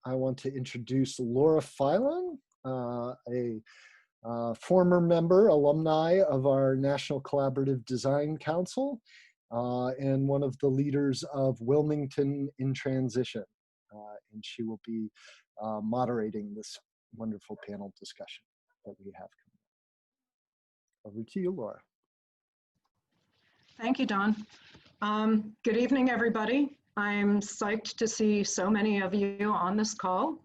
I want to introduce Laura Phylan, a former member, alumni of our National Collaborative Design Council, and one of the leaders of Wilmington in Transition. And she will be moderating this wonderful panel discussion that we have coming up. Over to you, Laura. Thank you, Don. Good evening, everybody. I'm psyched to see so many of you on this call.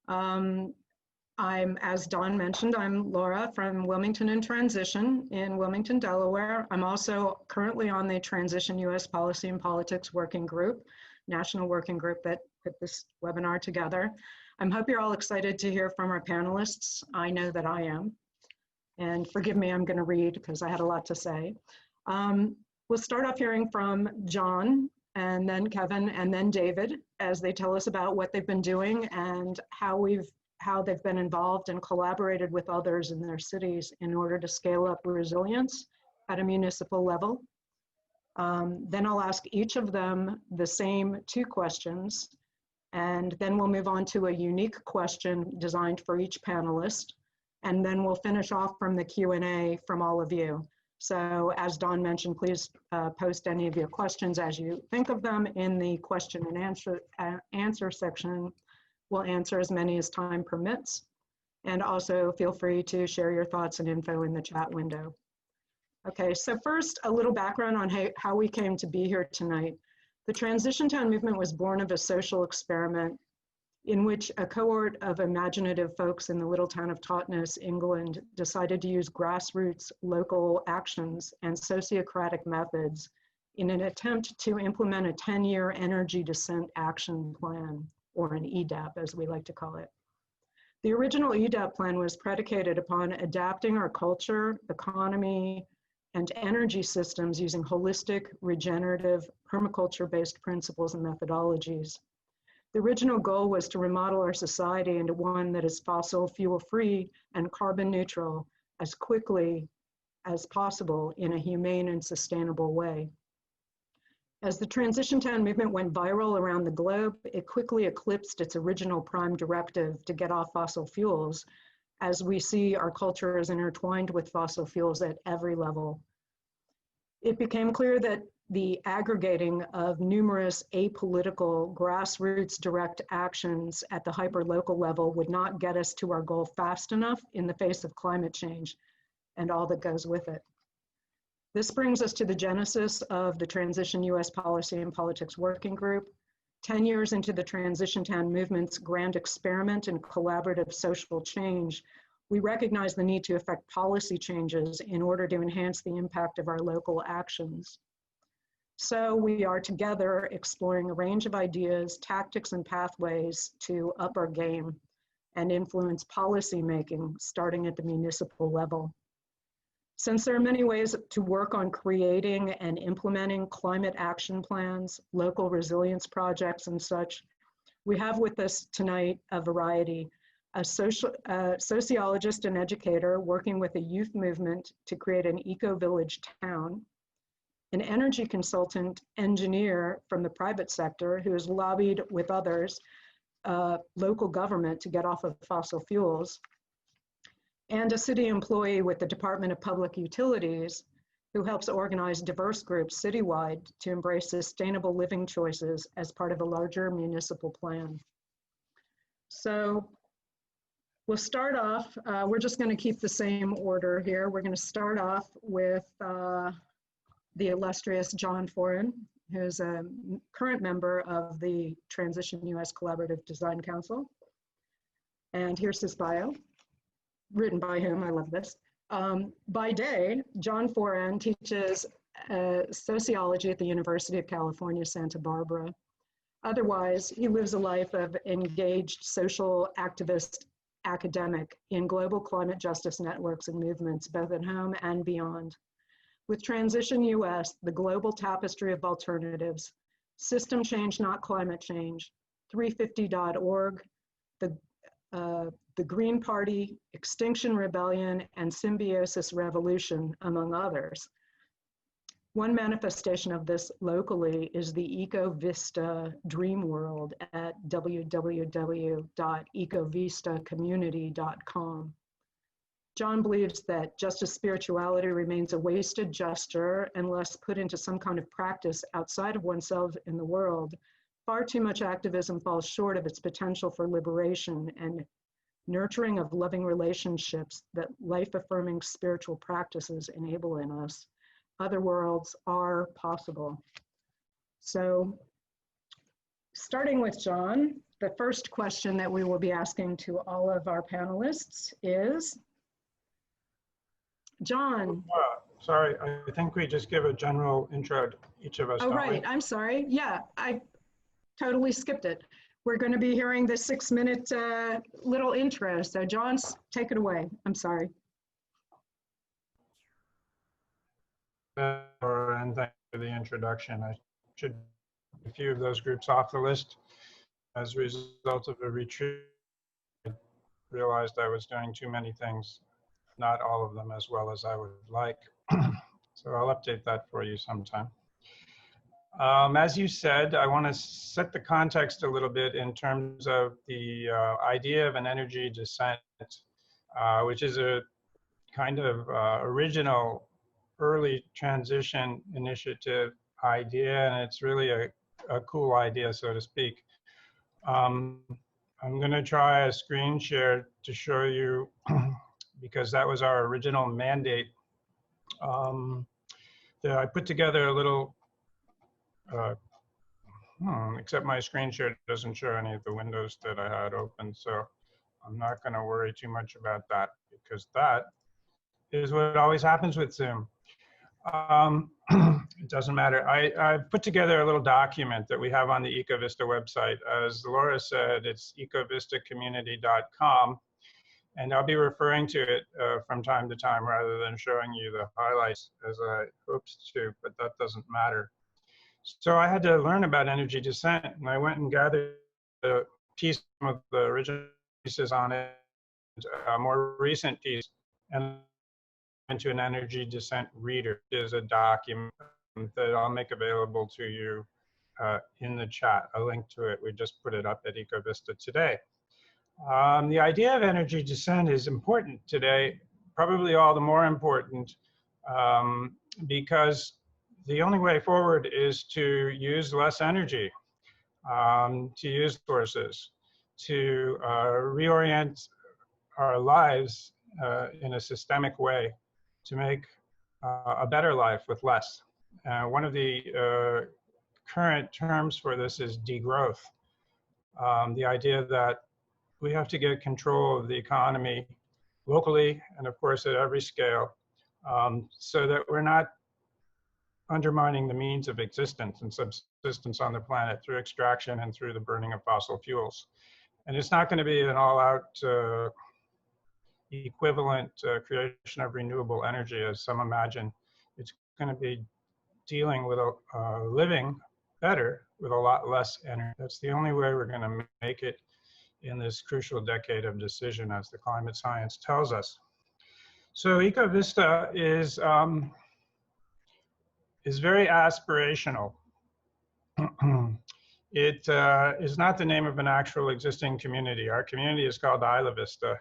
As Don mentioned, I'm Laura from Wilmington in Transition in Wilmington, Delaware. I'm also currently on the Transition U.S. Policy and Politics Working Group, national working group that put this webinar together. I hope you're all excited to hear from our panelists. I know that I am. And forgive me, I'm going to read because I had a lot to say. We'll start off hearing from John, and then Kevin, and then David, as they tell us about what they've been doing and how they've been involved and collaborated with others in their cities in order to scale up resilience at a municipal level. Then I'll ask each of them the same 2 questions, and then we'll move on to a unique question designed for each panelist, and then we'll finish off from the Q&A from all of you. So as Don mentioned, please post any of your questions as you think of them in the question and answer section. We'll answer as many as time permits. And also feel free to share your thoughts and info in the chat window. Okay, so first, a little background on how we came to be here tonight. The Transition Town movement was born of a social experiment in which a cohort of imaginative folks in the little town of Totnes, England, decided to use grassroots local actions and sociocratic methods in an attempt to implement a 10-year energy descent action plan, or an EDAP as we like to call it. The original EDAP plan was predicated upon adapting our culture, economy, and energy systems using holistic, regenerative, permaculture-based principles and methodologies. The original goal was to remodel our society into one that is fossil fuel-free and carbon neutral as quickly as possible in a humane and sustainable way. As the Transition Town movement went viral around the globe, it quickly eclipsed its original prime directive to get off fossil fuels, as we see our culture is intertwined with fossil fuels at every level. It became clear that the aggregating of numerous apolitical grassroots direct actions at the hyper-local level would not get us to our goal fast enough in the face of climate change and all that goes with it. This brings us to the genesis of the Transition U.S. Policy and Politics Working Group. 10 years into the Transition Town movement's grand experiment in collaborative social change, we recognize the need to effect policy changes in order to enhance the impact of our local actions. So we are together exploring a range of ideas, tactics, and pathways to up our game and influence policy making, starting at the municipal level. Since there are many ways to work on creating and implementing climate action plans, local resilience projects, and such, we have with us tonight a variety. A sociologist and educator working with a youth movement to create an eco-village town, an energy consultant engineer from the private sector who has lobbied with others, local government to get off of fossil fuels, and a city employee with the Department of Public Utilities who helps organize diverse groups citywide to embrace sustainable living choices as part of a larger municipal plan. So we'll start off, we're just going to keep the same order here. We're going to start off with the illustrious John Foran, who's a current member of the Transition U.S. Collaborative Design Council. And here's his bio, written by him, I love this. By day, John Foran teaches sociology at the University of California, Santa Barbara. Otherwise, he lives a life of engaged social activist academic in global climate justice networks and movements, both at home and beyond. With Transition US, the global tapestry of alternatives, system change, not climate change, 350.org, the Green Party, Extinction Rebellion, and Symbiosis Revolution, among others. One manifestation of this locally is the Eco Vista Dream World at www.ecovistacommunity.com. John believes that just as spirituality remains a wasted gesture unless put into some kind of practice outside of oneself in the world, far too much activism falls short of its potential for liberation and nurturing of loving relationships that life-affirming spiritual practices enable in us. Other worlds are possible. So, starting with John, the first question that we will be asking to all of our panelists is, John. Sorry, I think we just give a general intro to each of us. Oh, right, I'm sorry. Yeah, I totally skipped it. We're going to be hearing the 6-minute little intro. So John, take it away. I'm sorry. And thank you for the introduction. I should take a few of those groups off the list. As a result of a retreat, I realized I was doing too many things, not all of them as well as I would like. So I'll update that for you sometime. As you said, I want to set the context a little bit in terms of the idea of an energy descent, which is a kind of original early transition initiative idea, and it's really a cool idea, so to speak. I'm going to try a screen share to show you, because that was our original mandate. I put together a little, except my screen share doesn't show any of the windows that I had open, so I'm not going to worry too much about that, because that is what always happens with Zoom. It doesn't matter. I've put together a little document that we have on the EcoVista website. As Laura said, it's ecovistacommunity.com, and I'll be referring to it from time to time rather than showing you the highlights as I hoped to, but that doesn't matter. So I had to learn about energy descent, and I went and gathered a piece of the original pieces on it, a more recent piece, and into an energy descent reader. Is a document that I'll make available to you in the chat. A link to it, we just put it up at EcoVista today. The idea of energy descent is important today, probably all the more important because the only way forward is to use less energy, to use sources, to reorient our lives in a systemic way to make a better life with less. One of the current terms for this is degrowth. The idea that we have to get control of the economy locally and of course at every scale so that we're not undermining the means of existence and subsistence on the planet through extraction and through the burning of fossil fuels. And it's not going to be an all-out equivalent creation of renewable energy, as some imagine. It's going to be dealing with living better with a lot less energy. That's the only way we're going to make it in this crucial decade of decision, as the climate science tells us. So EcoVista is very aspirational. It is not the name of an actual existing community. Our community is called Isla Vista,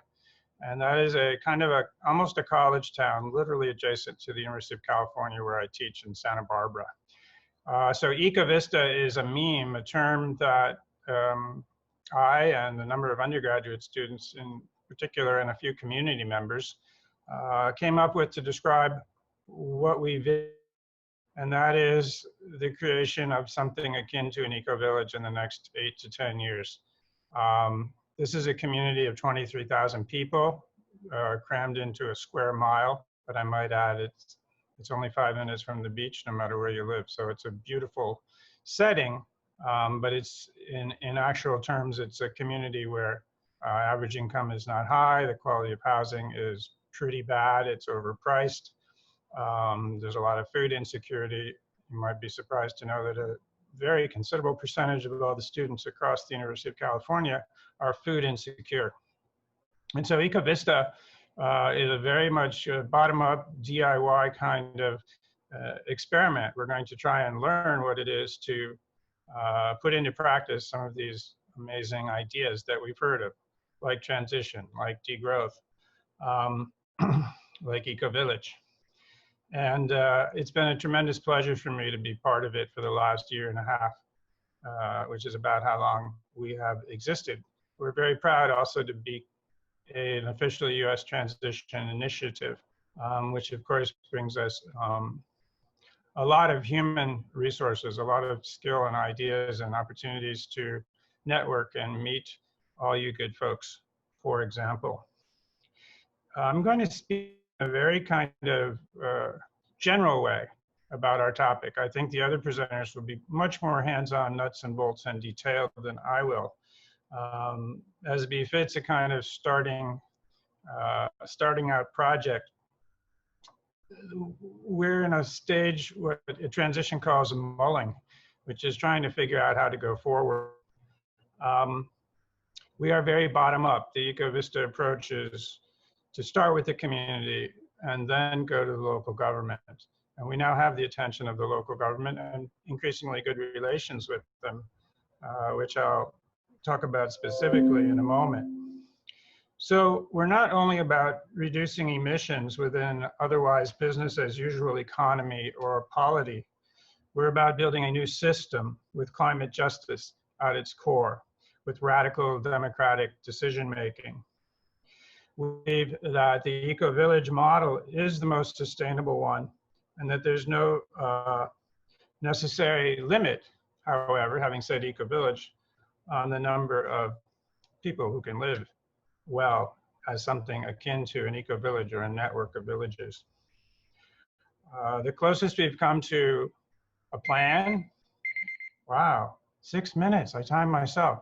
and that is a kind of almost a college town, literally adjacent to the University of California, where I teach in Santa Barbara. So EcoVista is a meme, a term that I and a number of undergraduate students in particular, and a few community members, came up with to describe what we vision, and that is the creation of something akin to an eco-village in the next 8 to 10 years. This is a community of 23,000 people crammed into a square mile, but I might add it's only 5 minutes from the beach no matter where you live, so it's a beautiful setting, but it's in actual terms, it's a community where average income is not high, the quality of housing is pretty bad, it's overpriced, there's a lot of food insecurity. You might be surprised to know that a very considerable percentage of all the students across the University of California are food insecure. And so EcoVista is a very much bottom-up DIY kind of experiment. We're going to try and learn what it is to put into practice some of these amazing ideas that we've heard of, like transition, like degrowth, like eco-village. And it's been a tremendous pleasure for me to be part of it for the last year and a half, which is about how long we have existed. We're very proud also to be an official U.S. transition initiative, which of course brings us a lot of human resources, a lot of skill and ideas and opportunities to network and meet all you good folks, for example. I'm going to speak in a very kind of general way about our topic. I think the other presenters will be much more hands-on, nuts and bolts and detailed than I will. As befits a kind of starting out project, we're in a stage what a transition calls a mulling, which is trying to figure out how to go forward. We are very bottom up. The Eco-Vista approach is to start with the community and then go to the local government. And we now have the attention of the local government and increasingly good relations with them, which I'll talk about specifically in a moment. So we're not only about reducing emissions within otherwise business as usual economy or polity. We're about building a new system with climate justice at its core, with radical democratic decision-making. We believe that the eco-village model is the most sustainable one, and that there's no necessary limit, however, having said eco-village, on the number of people who can live well as something akin to an eco-village or a network of villages. The closest we've come to a plan, wow, 6 minutes, I timed myself.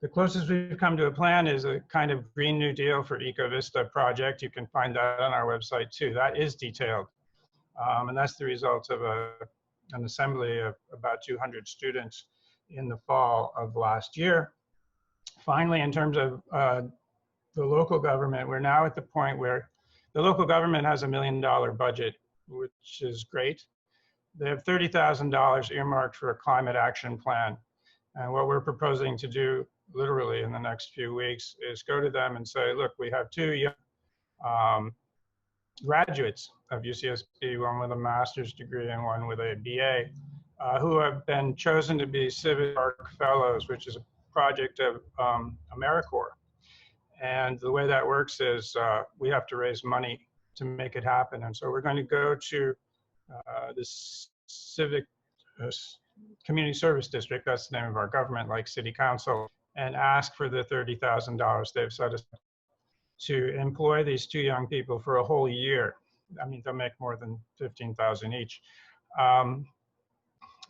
The closest we've come to a plan is a kind of Green New Deal for Eco-Vista project. You can find that on our website too. That is detailed. And that's the result of an assembly of about 200 students in the fall of last year. Finally, in terms of the local government, we're now at the point where the local government has $1 million budget, which is great. They have $30,000 earmarked for a climate action plan. And what we're proposing to do literally in the next few weeks is go to them and say, look, we have two young graduates of UCSB, one with a master's degree and one with a BA, who have been chosen to be Civic Arc Fellows, which is a project of AmeriCorps. And the way that works is we have to raise money to make it happen. And so we're going to go to this civic community service district, that's the name of our government, like city council, and ask for the $30,000 they've set aside to employ these two young people for a whole year. I mean, they'll make more than $15,000 each.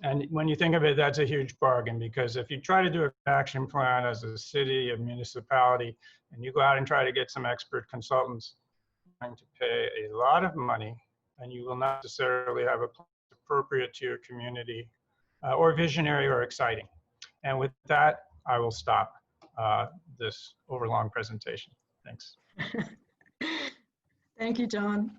And when you think of it, that's a huge bargain, because if you try to do an action plan as a city, a municipality, and you go out and try to get some expert consultants, you're going to pay a lot of money, and you will not necessarily have a plan appropriate to your community or visionary or exciting. And with that, I will stop this overlong presentation. Thanks. Thank you, John.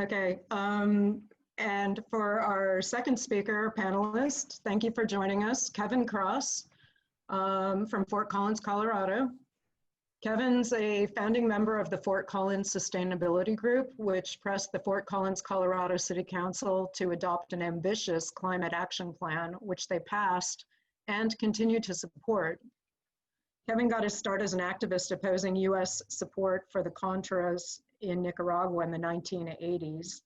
Okay. And for our second speaker, panelist, thank you for joining us, Kevin Cross from Fort Collins, Colorado. Kevin's a founding member of the Fort Collins Sustainability Group, which pressed the Fort Collins, Colorado City Council to adopt an ambitious climate action plan, which they passed and continue to support. Kevin got his start as an activist opposing US support for the Contras in Nicaragua in the 1980s.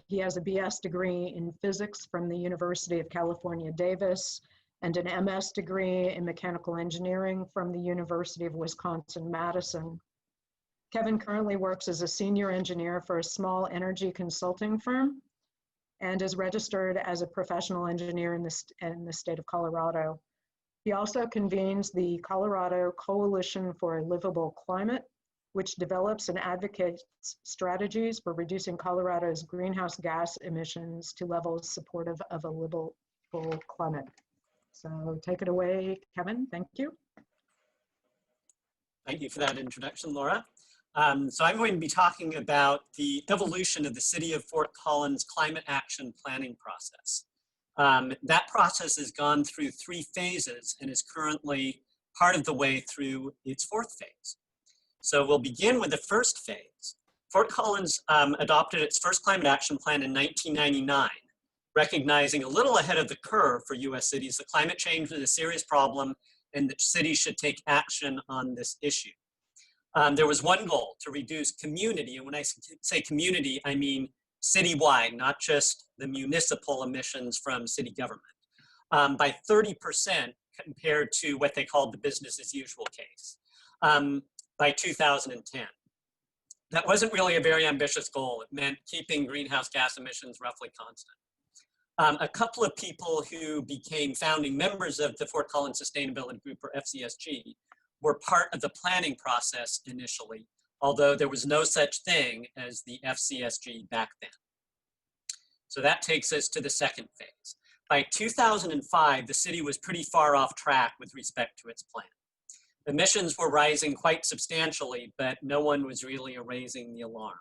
He has a BS degree in physics from the University of California, Davis, and an MS degree in mechanical engineering from the University of Wisconsin-Madison. Kevin currently works as a senior engineer for a small energy consulting firm and is registered as a professional engineer in the state of Colorado. He also convenes the Colorado Coalition for a Livable Climate, which develops and advocates strategies for reducing Colorado's greenhouse gas emissions to levels supportive of a livable climate. So take it away, Kevin. Thank you. Thank you for that introduction, Laura. So I'm going to be talking about the evolution of the City of Fort Collins climate action planning process. That process has gone through 3 phases and is currently part of the way through its 4th phase. So we'll begin with the first phase. Fort Collins adopted its first climate action plan in 1999, recognizing a little ahead of the curve for US cities that climate change was a serious problem and that cities should take action on this issue. There was one goal: to reduce community, and when I say community, I mean citywide, not just the municipal emissions from city government, by 30% compared to what they called the business as usual case by 2010. That wasn't really a very ambitious goal. It meant keeping greenhouse gas emissions roughly constant. A couple of people who became founding members of the Fort Collins Sustainability Group, or FCSG, were part of the planning process initially, although there was no such thing as the FCSG back then. So that takes us to the second phase. By 2005, the city was pretty far off track with respect to its plan. Emissions were rising quite substantially, but no one was really raising the alarm.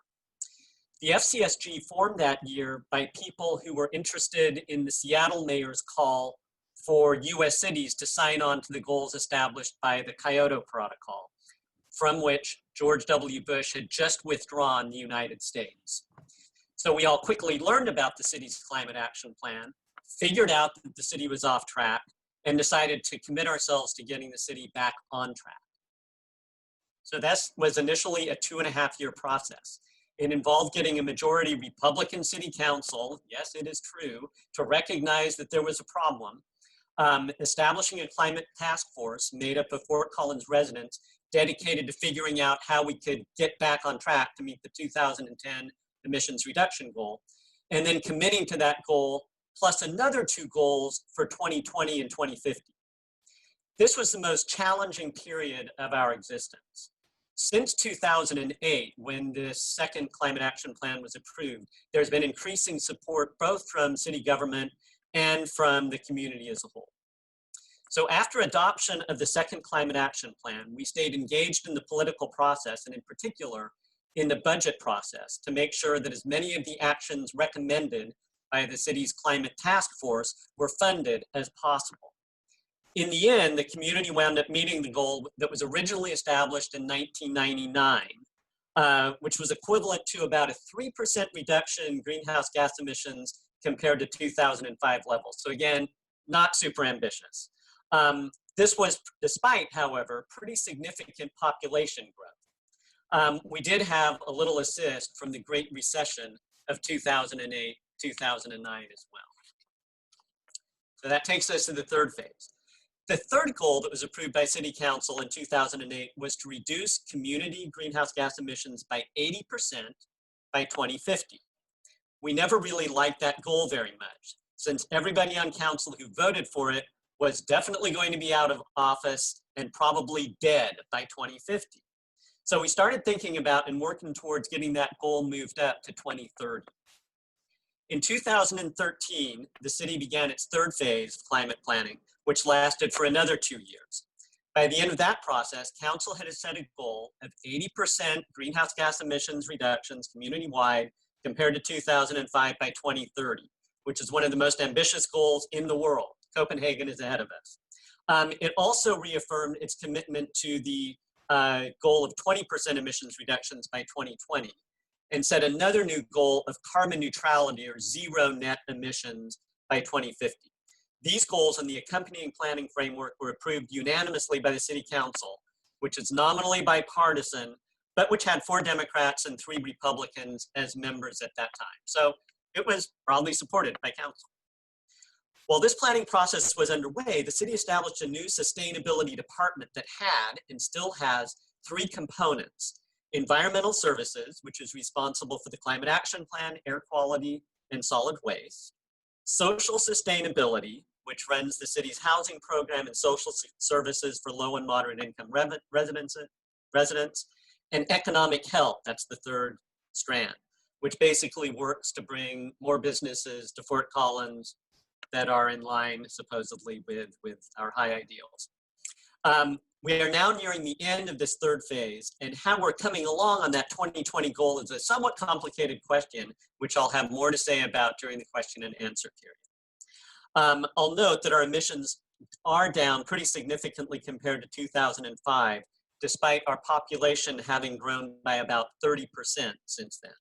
The FCSG formed that year by people who were interested in the Seattle mayor's call for US cities to sign on to the goals established by the Kyoto Protocol, from which George W. Bush had just withdrawn the United States. So we all quickly learned about the city's climate action plan, figured out that the city was off track, and decided to commit ourselves to getting the city back on track. So this was initially a 2.5-year process. It involved getting a majority Republican city council, yes, it is true, to recognize that there was a problem, establishing a climate task force made up of Fort Collins residents dedicated to figuring out how we could get back on track to meet the 2010 emissions reduction goal, and then committing to that goal plus another 2 goals for 2020 and 2050. This was the most challenging period of our existence. Since 2008, when this second climate action plan was approved, there's been increasing support both from city government and from the community as a whole. So after adoption of the second climate action plan, we stayed engaged in the political process, and in particular in the budget process, to make sure that as many of the actions recommended by the city's climate task force were funded as possible. In the end, the community wound up meeting the goal that was originally established in 1999, which was equivalent to about a 3% reduction in greenhouse gas emissions compared to 2005 levels. So again, not super ambitious. This was despite, however, pretty significant population growth. We did have a little assist from the Great Recession of 2008, 2009 as well. So that takes us to the third phase. The third goal that was approved by City Council in 2008 was to reduce community greenhouse gas emissions by 80% by 2050. We never really liked that goal very much, since everybody on council who voted for it was definitely going to be out of office and probably dead by 2050. So we started thinking about and working towards getting that goal moved up to 2030. In 2013, the city began its third phase of climate planning, which lasted for another 2 years. By the end of that process, council had set a goal of 80% greenhouse gas emissions reductions community-wide compared to 2005 by 2030, which is one of the most ambitious goals in the world. Copenhagen is ahead of us. It also reaffirmed its commitment to the goal of 20% emissions reductions by 2020, and set another new goal of carbon neutrality, or zero net emissions, by 2050. These goals and the accompanying planning framework were approved unanimously by the City Council, which is nominally bipartisan, but which had 4 Democrats and 3 Republicans as members at that time. So it was broadly supported by Council. While this planning process was underway, the city established a new sustainability department that had and still has 3 components: environmental services, which is responsible for the climate action plan, air quality, and solid waste; social sustainability, which runs the city's housing program and social services for low and moderate income residents; and economic health, that's the third strand, which basically works to bring more businesses to Fort Collins that are in line, supposedly, with our high ideals. We are now nearing the end of this third phase, and how we're coming along on that 2020 goal is a somewhat complicated question, which I'll have more to say about during the question and answer period. I'll note that our emissions are down pretty significantly compared to 2005, despite our population having grown by about 30% since then.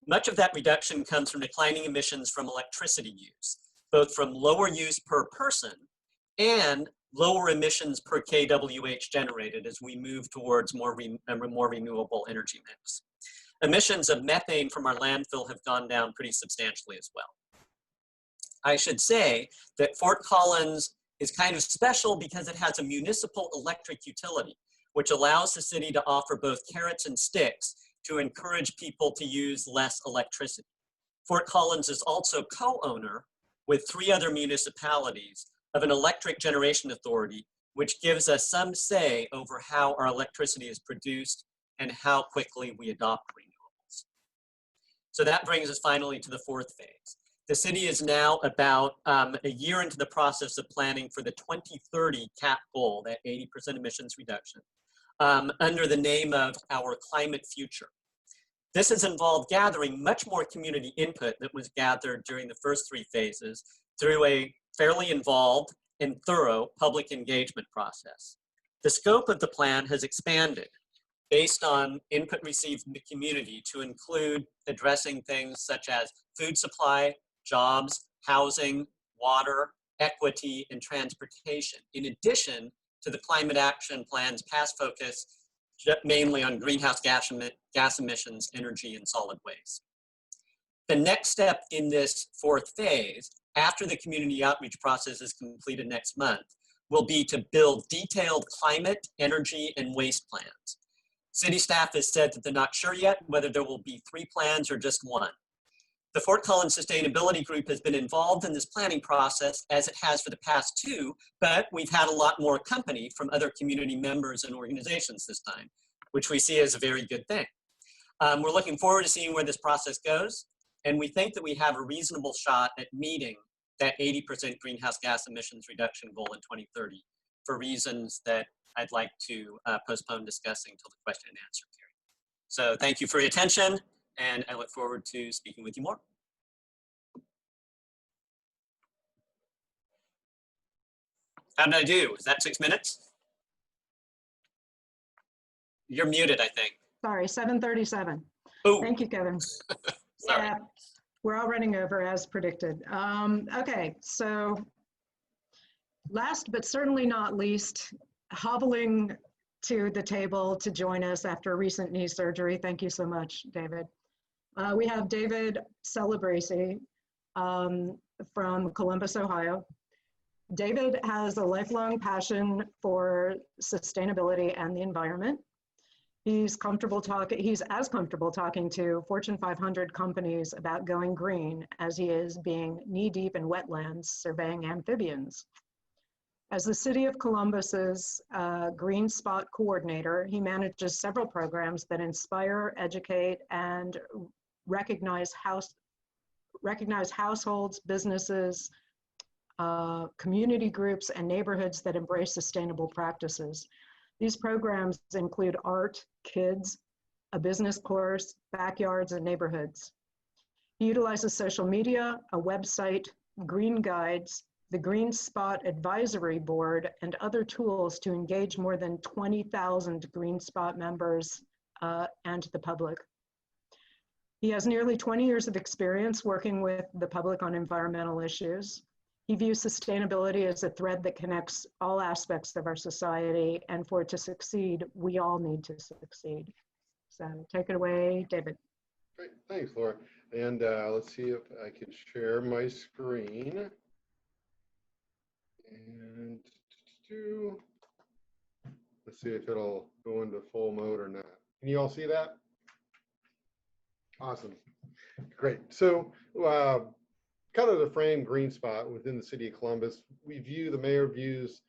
Much of that reduction comes from declining emissions from electricity use, both from lower use per person and lower emissions per kWh generated as we move towards more renewable energy mix. Emissions of methane from our landfill have gone down pretty substantially as well. I should say that Fort Collins is kind of special because it has a municipal electric utility, which allows the city to offer both carrots and sticks to encourage people to use less electricity. Fort Collins is also co-owner with 3 other municipalities of an electric generation authority, which gives us some say over how our electricity is produced and how quickly we adopt renewables. So that brings us finally to the fourth phase. The city is now about a year into the process of planning for the 2030 CAP goal, that 80% emissions reduction, under the name of Our Climate Future. This has involved gathering much more community input that was gathered during the first 3 phases through a fairly involved and thorough public engagement process. The scope of the plan has expanded based on input received from the community to include addressing things such as food supply, jobs, housing, water, equity, and transportation, in addition to the climate action plan's past focus mainly on greenhouse gas emissions, energy, and solid waste. The next step in this fourth phase, after the community outreach process is completed next month, will be to build detailed climate, energy, and waste plans. City staff has said that they're not sure yet whether there will be 3 plans or just 1. The Fort Collins Sustainability Group has been involved in this planning process as it has for the past 2, but we've had a lot more company from other community members and organizations this time, which we see as a very good thing. We're looking forward to seeing where this process goes, and we think that we have a reasonable shot at meeting that 80% greenhouse gas emissions reduction goal in 2030 for reasons that I'd like to postpone discussing until the question and answer period. So thank you for your attention, and I look forward to speaking with you more. How did I do? Is that 6 minutes? You're muted, I think. Sorry, 7:37. Oh, Thank you, Kevin. sorry. Yeah, we're all running over as predicted. Okay, so last but certainly not least, hobbling to the table to join us after recent knee surgery. Thank you so much, David. We have David Celebresi from Columbus, Ohio. David has a lifelong passion for sustainability and the environment. He's as comfortable talking to Fortune 500 companies about going green as he is being knee-deep in wetlands surveying amphibians. As the City of Columbus's GreenSpot coordinator, he manages several programs that inspire, educate, and recognize households, businesses, community groups, and neighborhoods that embrace sustainable practices. These programs include art, kids, a business course, backyards, and neighborhoods. He utilizes social media, a website, green guides, the GreenSpot Advisory Board, and other tools to engage more than 20,000 GreenSpot members and the public. He has nearly 20 years of experience working with the public on environmental issues. He views sustainability as a thread that connects all aspects of our society, and for it to succeed, we all need to succeed. So take it away, David. Great, thanks, Laura. And let's see if I can share my screen. And let's see if it'll go into full mode or not. Can you all see that? Awesome, great. So kind of to frame GreenSpot within the City of Columbus, the mayor views,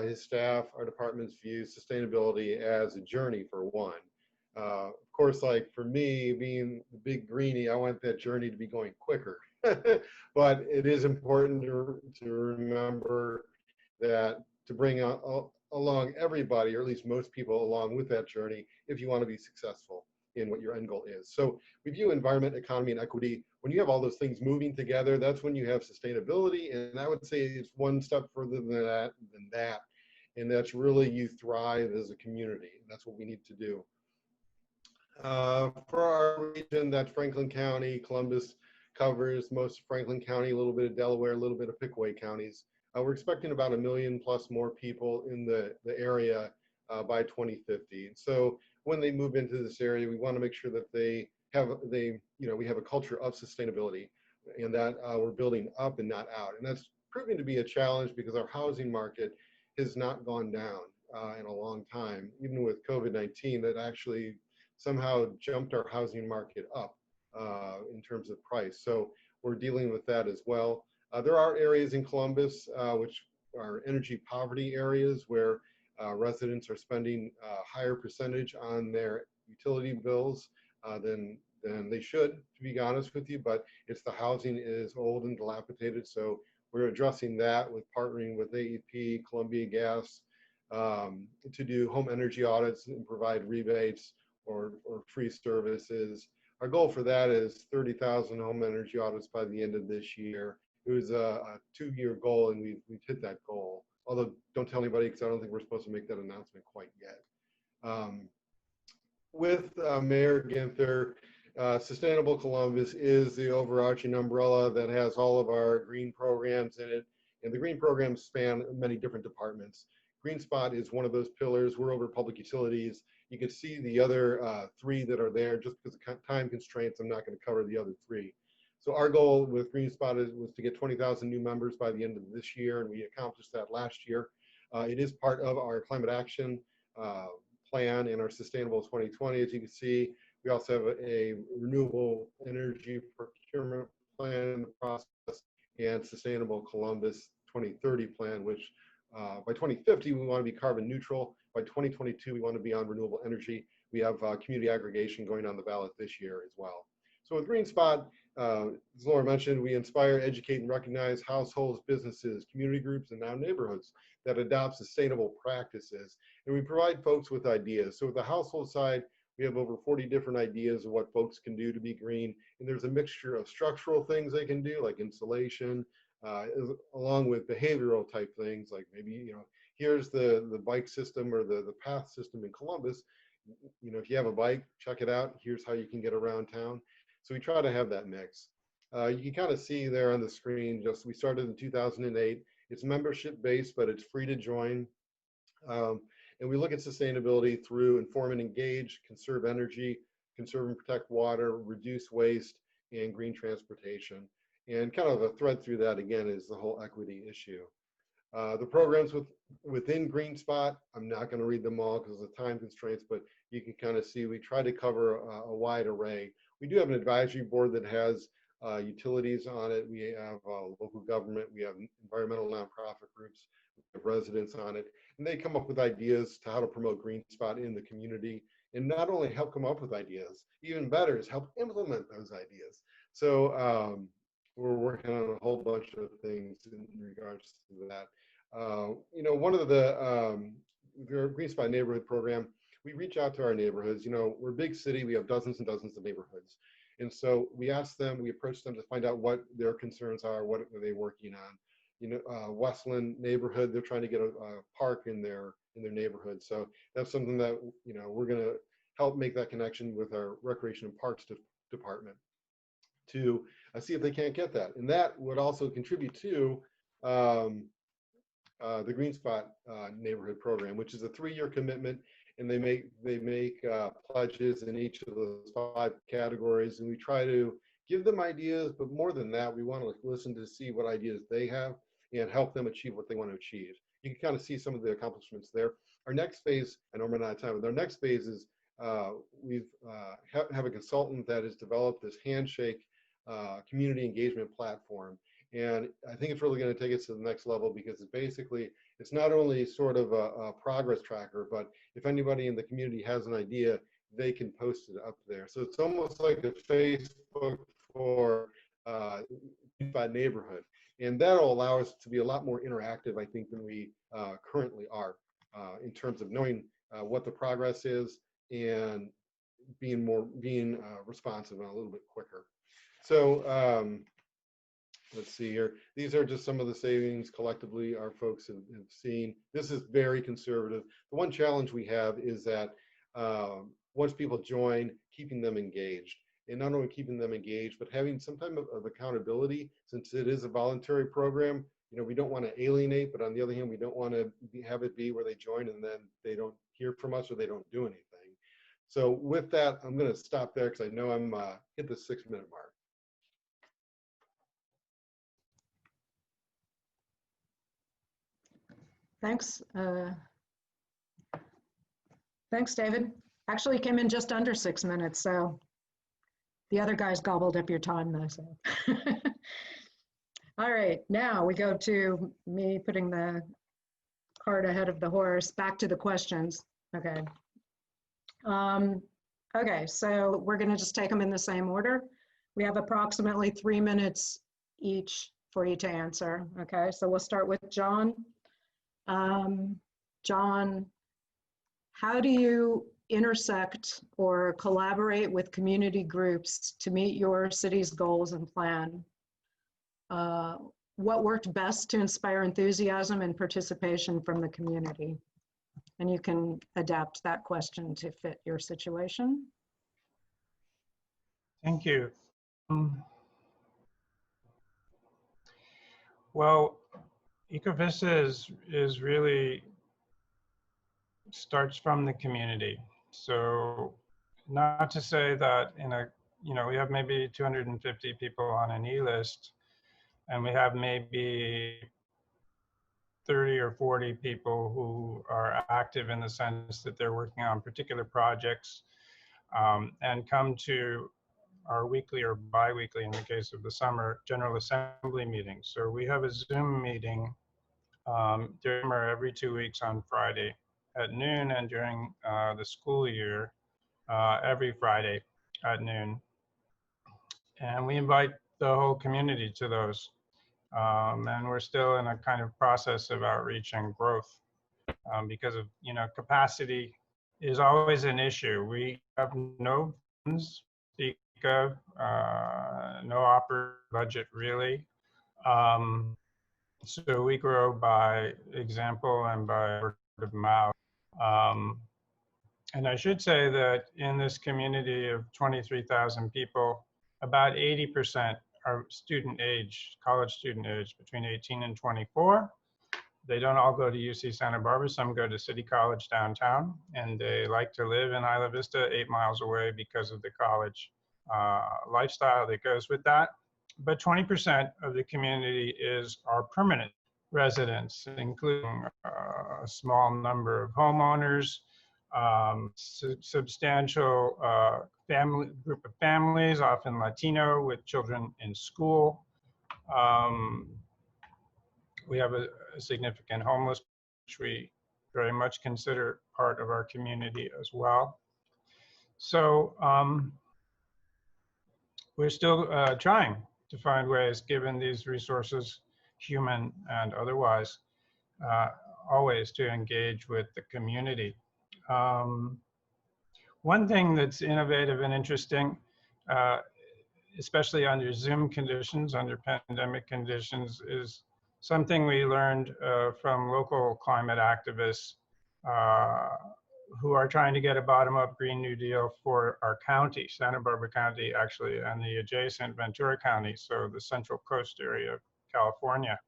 his staff, our departments view sustainability as a journey for one. Of course, like for me, being the big greenie, I want that journey to be going quicker. But it is important to remember that to bring a along everybody, or at least most people along with that journey, if you want to be successful in what your end goal is. So we view environment, economy, and equity. When you have all those things moving together, that's when you have sustainability. And I would say it's one step further than that. And that's really you thrive as a community. That's what we need to do. For our region, that's Franklin County. Columbus covers most of Franklin County, a little bit of Delaware, a little bit of Pickaway counties. We're expecting about 1 million plus more people in the area by 2050. And so when they move into this area, we want to make sure that we have a culture of sustainability, and that we're building up and not out. And that's proving to be a challenge because our housing market has not gone down in a long time. Even with COVID-19, that actually somehow jumped our housing market up in terms of price. So we're dealing with that as well. There are areas in Columbus which are energy poverty areas where residents are spending a higher percentage on their utility bills than they should, to be honest with you, but it's the housing is old and dilapidated. So we're addressing that with partnering with AEP, Columbia Gas, to do home energy audits and provide rebates or free services. Our goal for that is 30,000 home energy audits by the end of this year. It was a 2-year goal, and we've hit that goal. Although, don't tell anybody, because I don't think we're supposed to make that announcement quite yet. With Mayor Ginther, Sustainable Columbus is the overarching umbrella that has all of our green programs in it. And the green programs span many different departments. GreenSpot is one of those pillars. We're over public utilities. You can see the other 3 that are there. Just because of time constraints, I'm not going to cover the other 3. So our goal with GreenSpot was to get 20,000 new members by the end of this year, and we accomplished that last year. It is part of our climate action plan and our Sustainable 2020. As you can see, we also have a renewable energy procurement plan in the process and Sustainable Columbus 2030 plan, which by 2050, we want to be carbon neutral. By 2022, we want to be on renewable energy. We have community aggregation going on the ballot this year as well. So with GreenSpot, as Laura mentioned, we inspire, educate, and recognize households, businesses, community groups, and now neighborhoods that adopt sustainable practices. And we provide folks with ideas. So with the household side, we have over 40 different ideas of what folks can do to be green. And there's a mixture of structural things they can do, like insulation, along with behavioral type things, like maybe, here's the bike system or the path system in Columbus. If you have a bike, check it out. Here's how you can get around town. So we try to have that mix. You can kind of see there on the screen, we started in 2008. It's membership based, but it's free to join. And we look at sustainability through inform and engage, conserve energy, conserve and protect water, reduce waste, and green transportation. And kind of a thread through that, again, is the whole equity issue. The programs within GreenSpot, I'm not going to read them all because of the time constraints, but you can kind of see we try to cover a wide array. We do have an advisory board that has utilities on it. We have local government. We have environmental nonprofit groups. We have residents on it. And they come up with ideas to how to promote GreenSpot in the community. And not only help come up with ideas, even better is help implement those ideas. So we're working on a whole bunch of things in regards to that. One of the GreenSpot Neighborhood program, we reach out to our neighborhoods. We're a big city. We have dozens and dozens of neighborhoods. And so we ask them, we approach them to find out what their concerns are, what are they working on. Westland neighborhood, they're trying to get a park in their neighborhood. So that's something that, we're going to help make that connection with our Recreation and Parks department to see if they can't get that. And that would also contribute to the GreenSpot neighborhood program, which is a 3-year commitment. And they make pledges in each of those 5 categories, and we try to give them ideas. But more than that, we want to listen to see what ideas they have and help them achieve what they want to achieve. You can kind of see some of the accomplishments there. Our next phase, I know we're not out of time, but our next phase is we have a consultant that has developed this handshake community engagement platform. And I think it's really going to take us to the next level, because it's not only sort of a progress tracker, but if anybody in the community has an idea, they can post it up there. So it's almost like a Facebook for by neighborhood. And that'll allow us to be a lot more interactive, I think, than we currently are. in terms of knowing what the progress is and being responsive and a little bit quicker. So let's see here. These are just some of the savings collectively our folks have seen. This is very conservative. The one challenge we have is that once people join, keeping them engaged. And not only keeping them engaged, but having some type of accountability, since it is a voluntary program. You know, we don't want to alienate, but on the other hand, we don't want to have it be where they join and then they don't hear from us or they don't do anything. So with that, I'm going to stop there because I know I'm hit the 6-minute mark. Thanks. Thanks, David. Actually came in just under 6 minutes, so the other guys gobbled up your time though. So. All right, now we go to me putting the cart ahead of the horse. Back to the questions. Okay. Okay, so we're going to just take them in the same order. We have approximately 3 minutes each for you to answer. Okay, so we'll start with John. John, how do you intersect or collaborate with community groups to meet your city's goals and plan? What worked best to inspire enthusiasm and participation from the community? And you can adapt that question to fit your situation. Thank you. Well, Ecovista is really starts from the community. So not to say that we have maybe 250 people on an E-list and we have maybe 30 or 40 people who are active in the sense that they're working on particular projects and come to our weekly or bi-weekly, in the case of the summer, General Assembly meetings. So we have a Zoom meeting every 2 weeks on Friday at noon, and during the school year, every Friday at noon. And we invite the whole community to those. And we're still in a kind of process of outreach and growth because of, capacity is always an issue. We have no funds to speak of, no operating budget really. So we grow by example and by word of mouth. And I should say that in this community of 23,000 people, about 80% are student age, college student age, between 18 and 24. They don't all go to UC Santa Barbara. Some go to City College downtown, and they like to live in Isla Vista, 8 miles away, because of the college lifestyle that goes with that. But 20% of the community are permanent residents, including a small number of homeowners, substantial group of families, often Latino, with children in school. We have a significant homeless, which we very much consider part of our community as well. So we're still trying to find ways, given these resources, human and otherwise, always to engage with the community. One thing that's innovative and interesting, especially under Zoom conditions, under pandemic conditions, is something we learned from local climate activists who are trying to get a bottom-up Green New Deal for our county, Santa Barbara County actually, and the adjacent Ventura County, so the Central Coast area of California.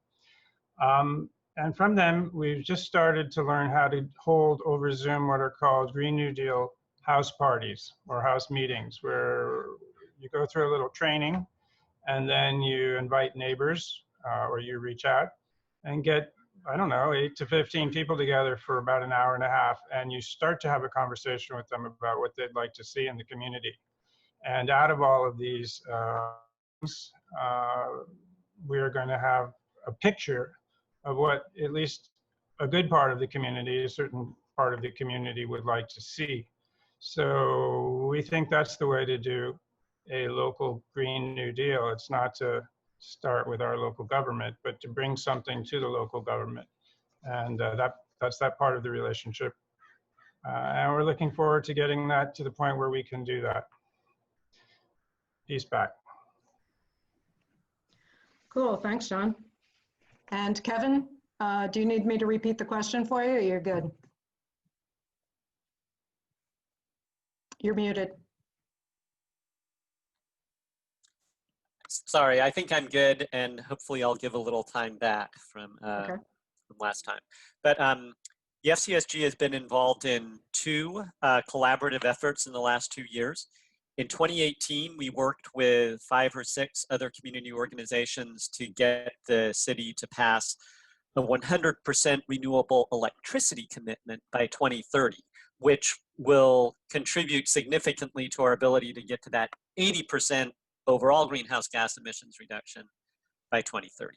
And from them, we've just started to learn how to hold over Zoom what are called Green New Deal house parties or house meetings, where you go through a little training and then you invite neighbors or you reach out and get, 8 to 15 people together for about an hour and a half, and you start to have a conversation with them about what they'd like to see in the community. And out of all of these, we're going to have a picture of what at least a good part of the community, a certain part of the community would like to see. So we think that's the way to do a local Green New Deal. It's not to start with our local government, but to bring something to the local government. And that that's that part of the relationship. And we're looking forward to getting that to the point where we can do that. Peace back. Cool, thanks, John. And Kevin, do you need me to repeat the question for you, or you're good? You're muted. Sorry, I think I'm good, and hopefully I'll give a little time back from last time. But the FCSG has been involved in two collaborative efforts in the last 2 years. In 2018, we worked with 5 or 6 other community organizations to get the city to pass a 100% renewable electricity commitment by 2030, which will contribute significantly to our ability to get to that 80% overall greenhouse gas emissions reduction by 2030.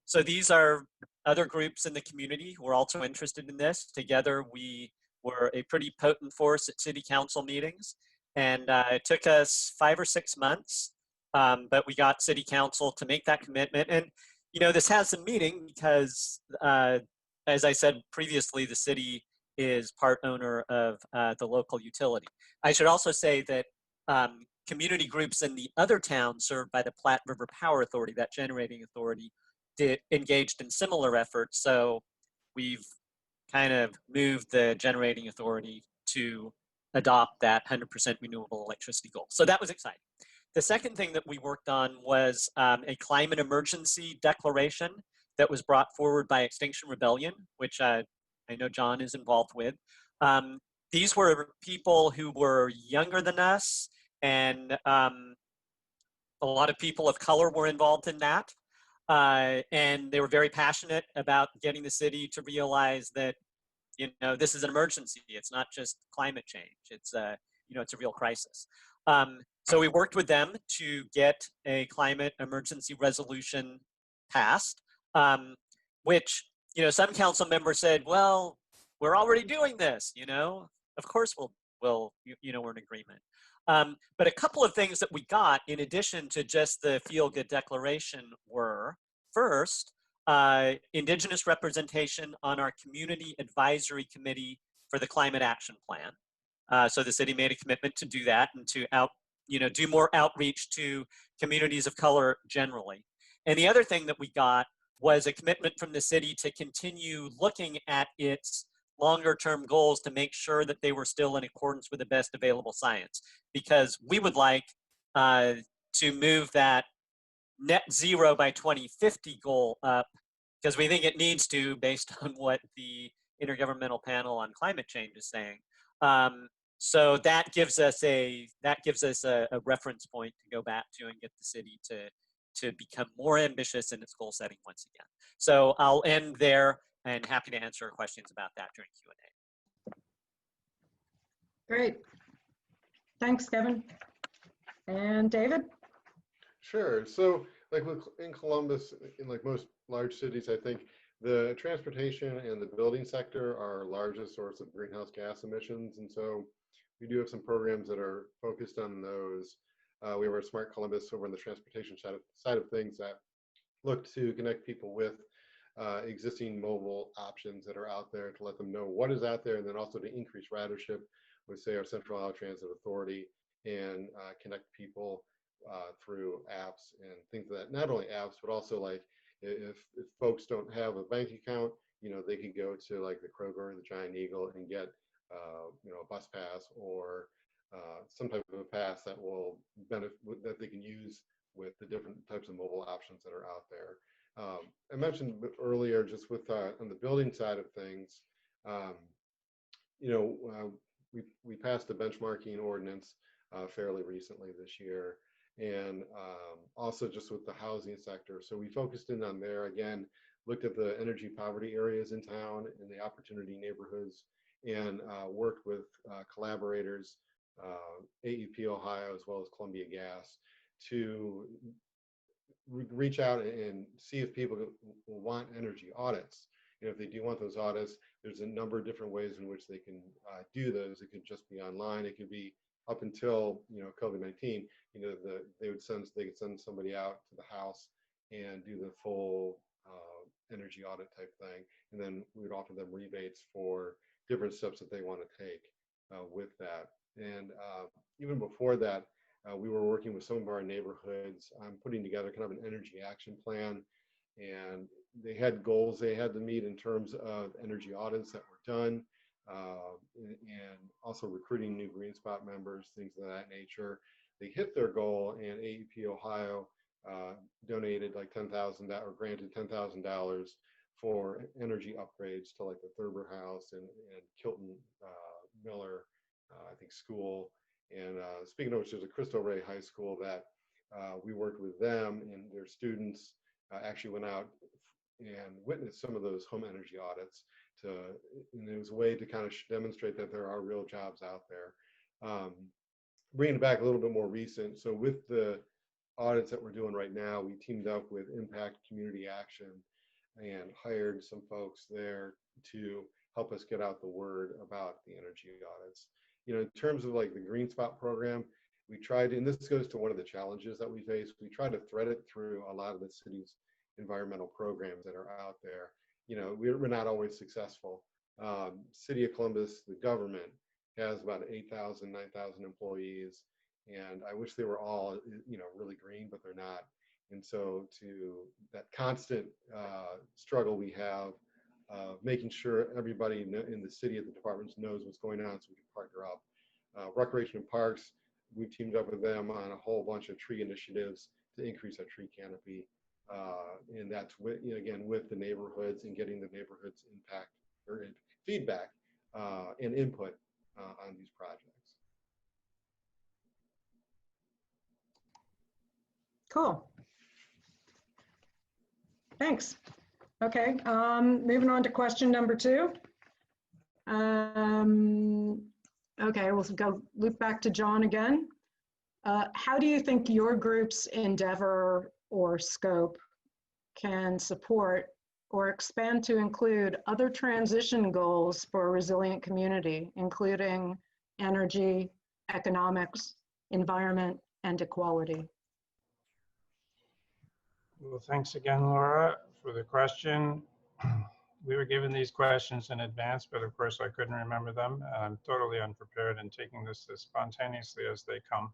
So these are other groups in the community who are also interested in this. Together, we were a pretty potent force at city council meetings. And it took us 5 or 6 months, but we got city council to make that commitment. And, you know, this has some meaning because, as I said previously, the city is part owner of the local utility. I should also say that community groups in the other towns served by the Platte River Power Authority, that generating authority, engaged in similar efforts. So we've kind of moved the generating authority to adopt that 100% renewable electricity goal. So that was exciting. The second thing that we worked on was a climate emergency declaration that was brought forward by Extinction Rebellion, which I know John is involved with. These were people who were younger than us, and a lot of people of color were involved in that. And they were very passionate about getting the city to realize that, you know, this is an emergency. It's not just climate change. It's you know, it's a real crisis. So we worked with them to get a climate emergency resolution passed, which, you know, some council members said, well, we're already doing this, you know, of course we'll you know, we're in agreement. But a couple of things that we got in addition to just the feel-good declaration were, first, Indigenous representation on our community advisory committee for the climate action plan. So the city made a commitment to do that and to do more outreach to communities of color generally. And the other thing that we got was a commitment from the city to continue looking at its longer term goals to make sure that they were still in accordance with the best available science. Because we would like to move that net zero by 2050 goal up, because we think it needs to, based on what the Intergovernmental Panel on Climate Change is saying. So that gives us a reference point to go back to and get the city to become more ambitious in its goal setting once again. So I'll end there and happy to answer questions about that during Q&A. Great. Thanks, Kevin. And David? Sure. So like in Columbus, in like most large cities, I think the transportation and the building sector are our largest source of greenhouse gas emissions. And so we do have some programs that are focused on those. We have our Smart Columbus over on the transportation side of things that look to connect people with existing mobile options that are out there to let them know what is out there, and then also to increase ridership with, say, our Central Ohio Transit Authority, and connect people through apps and things like that. Not only apps, but also like if folks don't have a bank account, you know, they could go to like the Kroger or the Giant Eagle and get you know, a bus pass or some type of a pass that will benefit, that they can use with the different types of mobile options that are out there. I mentioned earlier, just with on the building side of things, you know, we passed a benchmarking ordinance fairly recently this year, and also just with the housing sector. So we focused in on there again, looked at the energy poverty areas in town and the opportunity neighborhoods, and worked with collaborators, AEP Ohio, as well as Columbia Gas, to reach out and see if people will want energy audits. You know, if they do want those audits, there's a number of different ways in which they can do those. It could just be online. It could be up until, you know, COVID-19. You know, they could send somebody out to the house and do the full energy audit type thing. And then we would offer them rebates for different steps that they want to take with that. And even before that, we were working with some of our neighborhoods on putting together kind of an energy action plan. And they had goals they had to meet in terms of energy audits that were done, and also recruiting new GreenSpot members, things of that nature. They hit their goal, and AEP Ohio donated like $10,000 or granted $10,000 for energy upgrades to like the Thurber House and Kilton Miller, I think, school. And speaking of which, there's a Cristo Rey High School that we worked with them, and their students actually went out and witnessed some of those home energy audits. And it was a way to kind of demonstrate that there are real jobs out there. Bringing it back a little bit more recent, so with the audits that we're doing right now, we teamed up with Impact Community Action and hired some folks there to help us get out the word about the energy audits. You know, in terms of like the GreenSpot program, we tried, and this goes to one of the challenges that we face, we try to thread it through a lot of the city's environmental programs that are out there. You know, we're not always successful. City of Columbus, the government, has about 8,000, 9,000 employees, and I wish they were all, you know, really green, but they're not. And so to that constant struggle we have, making sure everybody in the city at the departments knows what's going on so we can partner up. Recreation and Parks, we've teamed up with them on a whole bunch of tree initiatives to increase our tree canopy. And that's with, you know, again, with the neighborhoods and getting the neighborhoods impact or feedback and input on these projects. Cool. Thanks. Okay, moving on to question number 2. Okay, we'll go loop back to John again. How do you think your group's endeavor or scope can support or expand to include other transition goals for a resilient community, including energy, economics, environment, and equality? Well, thanks again, Laura, for the question. We were given these questions in advance, but of course I couldn't remember them. I'm totally unprepared and taking this as spontaneously as they come.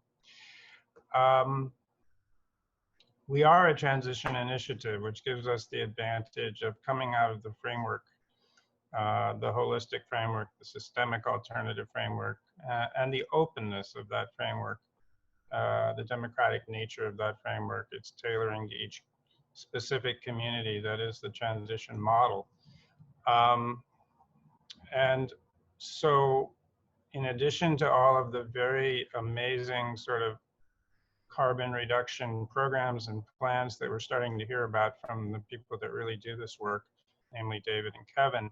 We are a transition initiative, which gives us the advantage of coming out of the framework, the holistic framework, the systemic alternative framework, and the openness of that framework, the democratic nature of that framework. It's tailoring to each specific community. That is the transition model. And so in addition to all of the very amazing sort of carbon reduction programs and plans that we're starting to hear about from the people that really do this work, namely David and Kevin,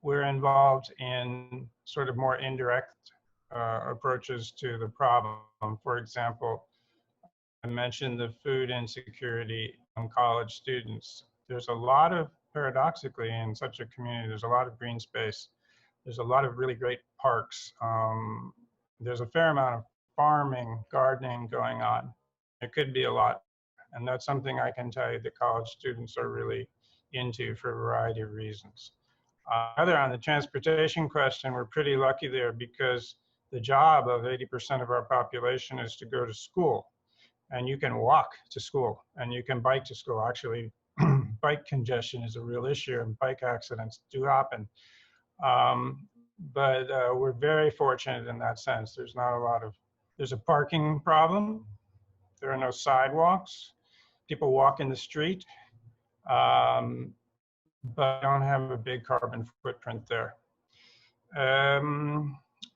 we're involved in sort of more indirect approaches to the problem. For example, I mentioned the food insecurity on college students. There's a lot of, paradoxically, in such a community, there's a lot of green space. There's a lot of really great parks. There's a fair amount of farming, gardening going on. It could be a lot. And that's something I can tell you that college students are really into for a variety of reasons. Other on the transportation question, we're pretty lucky there because the job of 80% of our population is to go to school. And you can walk to school and you can bike to school. Actually, bike congestion is a real issue and bike accidents do happen. But we're very fortunate in that sense. There's not a lot of, there's a parking problem. There are no sidewalks. People walk in the street, but don't have a big carbon footprint there.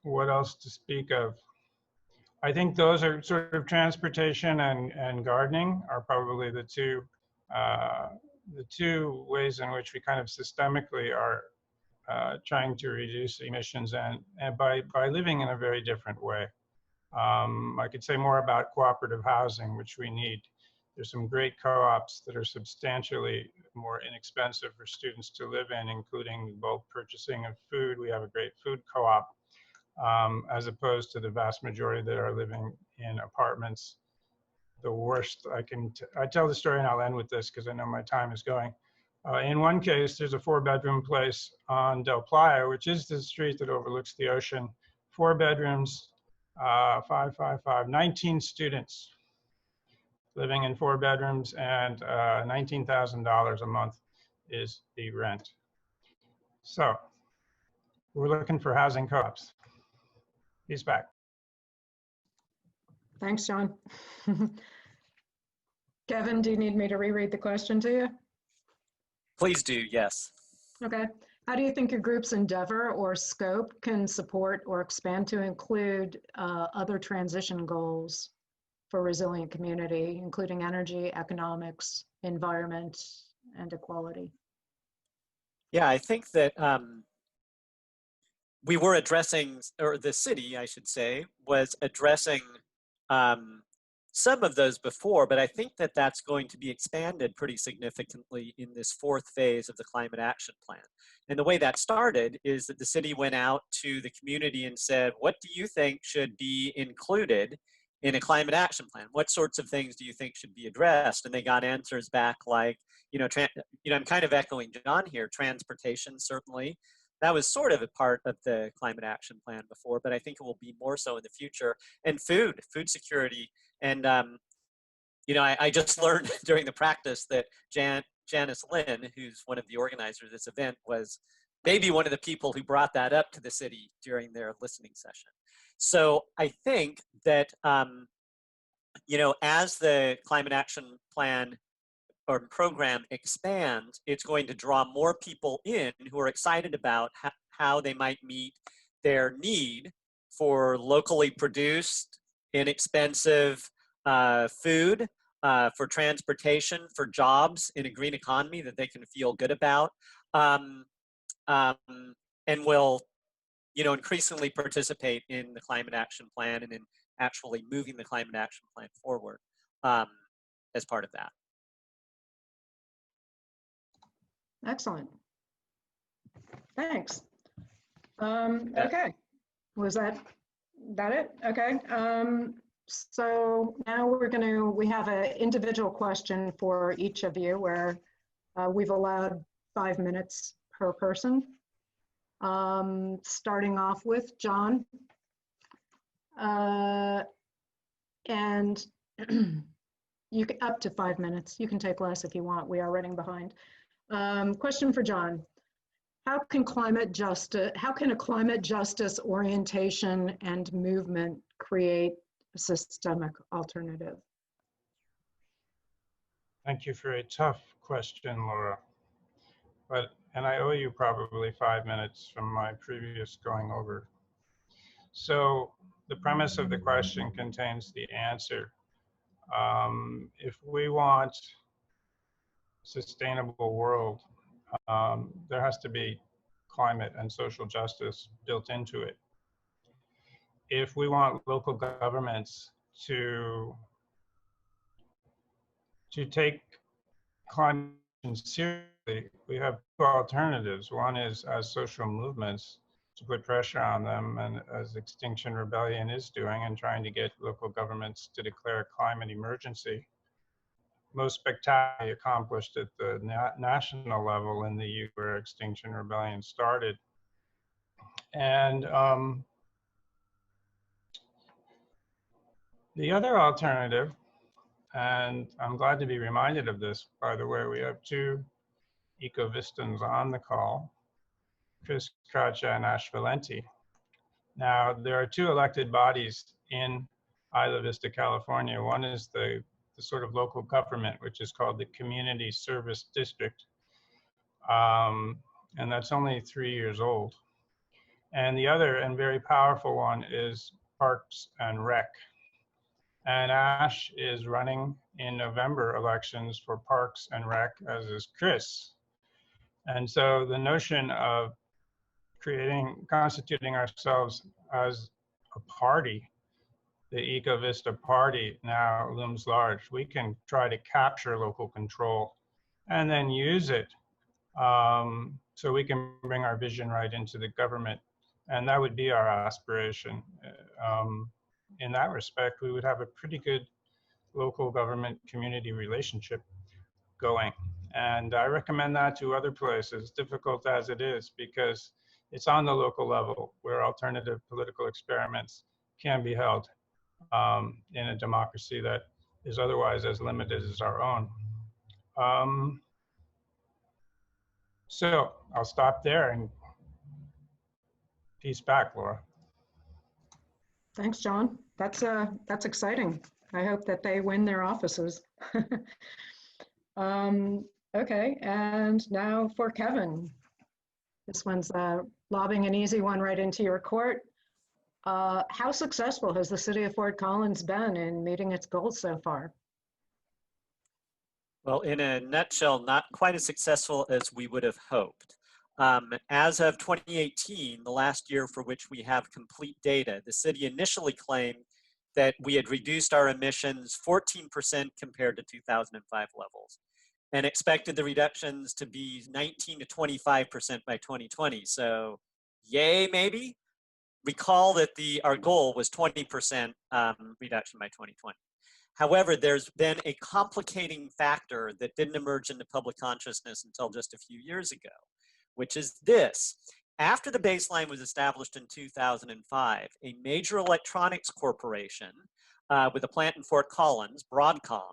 What else to speak of? I think those are sort of transportation and gardening are probably the two ways in which we kind of systemically are trying to reduce emissions and by living in a very different way. I could say more about cooperative housing, which we need. There's some great co-ops that are substantially more inexpensive for students to live in, including bulk purchasing of food. We have a great food co-op, as opposed to the vast majority that are living in apartments the worst. I tell the story and I'll end with this because I know my time is going. In one case, there's a 4-bedroom place on Del Playa, which is the street that overlooks the ocean. 4 bedrooms, 19 students living in 4 bedrooms, and $19,000 a month is the rent. So we're looking for housing co-ops. He's back. Thanks, John. Kevin, do you need me to reread the question to you? Please do, yes. Okay. How do you think your group's endeavor or scope can support or expand to include other transition goals for resilient community, including energy, economics, environment, and equality? Yeah, I think that we were addressing, or the city, I should say, was addressing some of those before, but I think that that's going to be expanded pretty significantly in this 4th phase of the Climate Action Plan. And the way that started is that the city went out to the community and said, what do you think should be included in a climate action plan? What sorts of things do you think should be addressed? And they got answers back like, I'm kind of echoing John here, transportation, certainly. That was sort of a part of the climate action plan before, but I think it will be more so in the future. And food security. And, I just learned during the practice that Janice Lynn, who's one of the organizers of this event, was maybe one of the people who brought that up to the city during their listening session. So I think that, as the climate action plan or program expands, it's going to draw more people in who are excited about how they might meet their need for locally produced, inexpensive food, for transportation, for jobs in a green economy that they can feel good about, and will, increasingly participate in the climate action plan and in actually moving the climate action plan forward as part of that. Excellent. Thanks. Okay. Was that it? Okay. So now we have an individual question for each of you where we've allowed 5 minutes per person. Starting off with John. And you can, up to 5 minutes. You can take less if you want. We are running behind. Question for John. How can a climate justice orientation and movement create a systemic alternative? Thank you for a tough question, Laura. And I owe you probably 5 minutes from my previous going over. So the premise of the question contains the answer. If we want sustainable world, there has to be climate and social justice built into it. If we want local governments to take climate seriously, we have 2 alternatives. One is as social movements to put pressure on them, and as Extinction Rebellion is doing, and trying to get local governments to declare a climate emergency. Most spectacularly accomplished at the national level in the EU, where Extinction Rebellion started. And the other alternative, and I'm glad to be reminded of this, by the way, we have 2 Ecovistans on the call, Chris Kracha and Ash Valenti. Now, there are 2 elected bodies in Isla Vista, California. One is the sort of local government, which is called the Community Service District. And that's only 3 years old. And the other and very powerful one is Parks and Rec. And Ash is running in November elections for Parks and Rec, as is Chris. And so the notion of constituting ourselves as a party, the Ecovista party, now looms large. We can try to capture local control and then use it so we can bring our vision right into the government. And that would be our aspiration. In that respect, we would have a pretty good local government community relationship going. And I recommend that to other places, difficult as it is, because it's on the local level where alternative political experiments can be held in a democracy that is otherwise as limited as our own. So I'll stop there and peace back, Laura. Thanks, John. That's exciting. I hope that they win their offices. Okay, and now for Kevin. This one's lobbing an easy one right into your court. How successful has the city of Fort Collins been in meeting its goals so far? Well, in a nutshell, not quite as successful as we would have hoped. As of 2018, the last year for which we have complete data, the city initially claimed that we had reduced our emissions 14% compared to 2005 levels, and expected the reductions to be 19 to 25% by 2020. So yay, maybe? Recall that our goal was 20% reduction by 2020. However, there's been a complicating factor that didn't emerge into public consciousness until just a few years ago, which is this. After the baseline was established in 2005, a major electronics corporation with a plant in Fort Collins, Broadcom,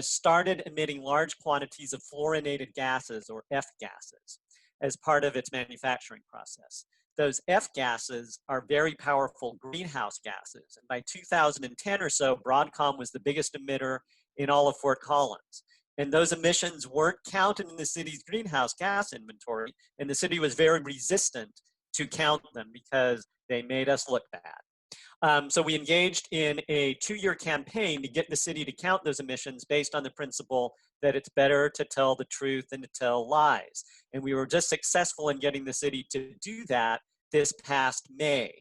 started emitting large quantities of fluorinated gases, or F gases, as part of its manufacturing process. Those F gases are very powerful greenhouse gases. And by 2010 or so, Broadcom was the biggest emitter in all of Fort Collins. And those emissions weren't counted in the city's greenhouse gas inventory. And the city was very resistant to count them because they made us look bad. So we engaged in a 2-year campaign to get the city to count those emissions based on the principle that it's better to tell the truth than to tell lies. And we were just successful in getting the city to do that this past May.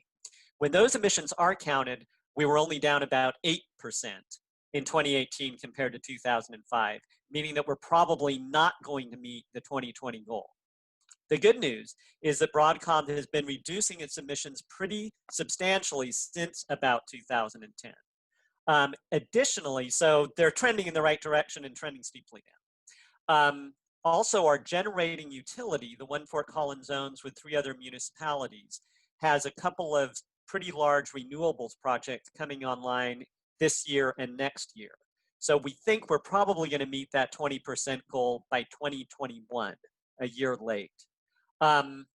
When those emissions are counted, we were only down about 8% in 2018 compared to 2005, meaning that we're probably not going to meet the 2020 goal. The good news is that Broadcom has been reducing its emissions pretty substantially since about 2010. Additionally, so they're trending in the right direction and trending steeply down. Also, our generating utility, the one Fort Collins owns with 3 other municipalities, has a couple of pretty large renewables projects coming online this year and next year. So we think we're probably going to meet that 20% goal by 2021, a year late. And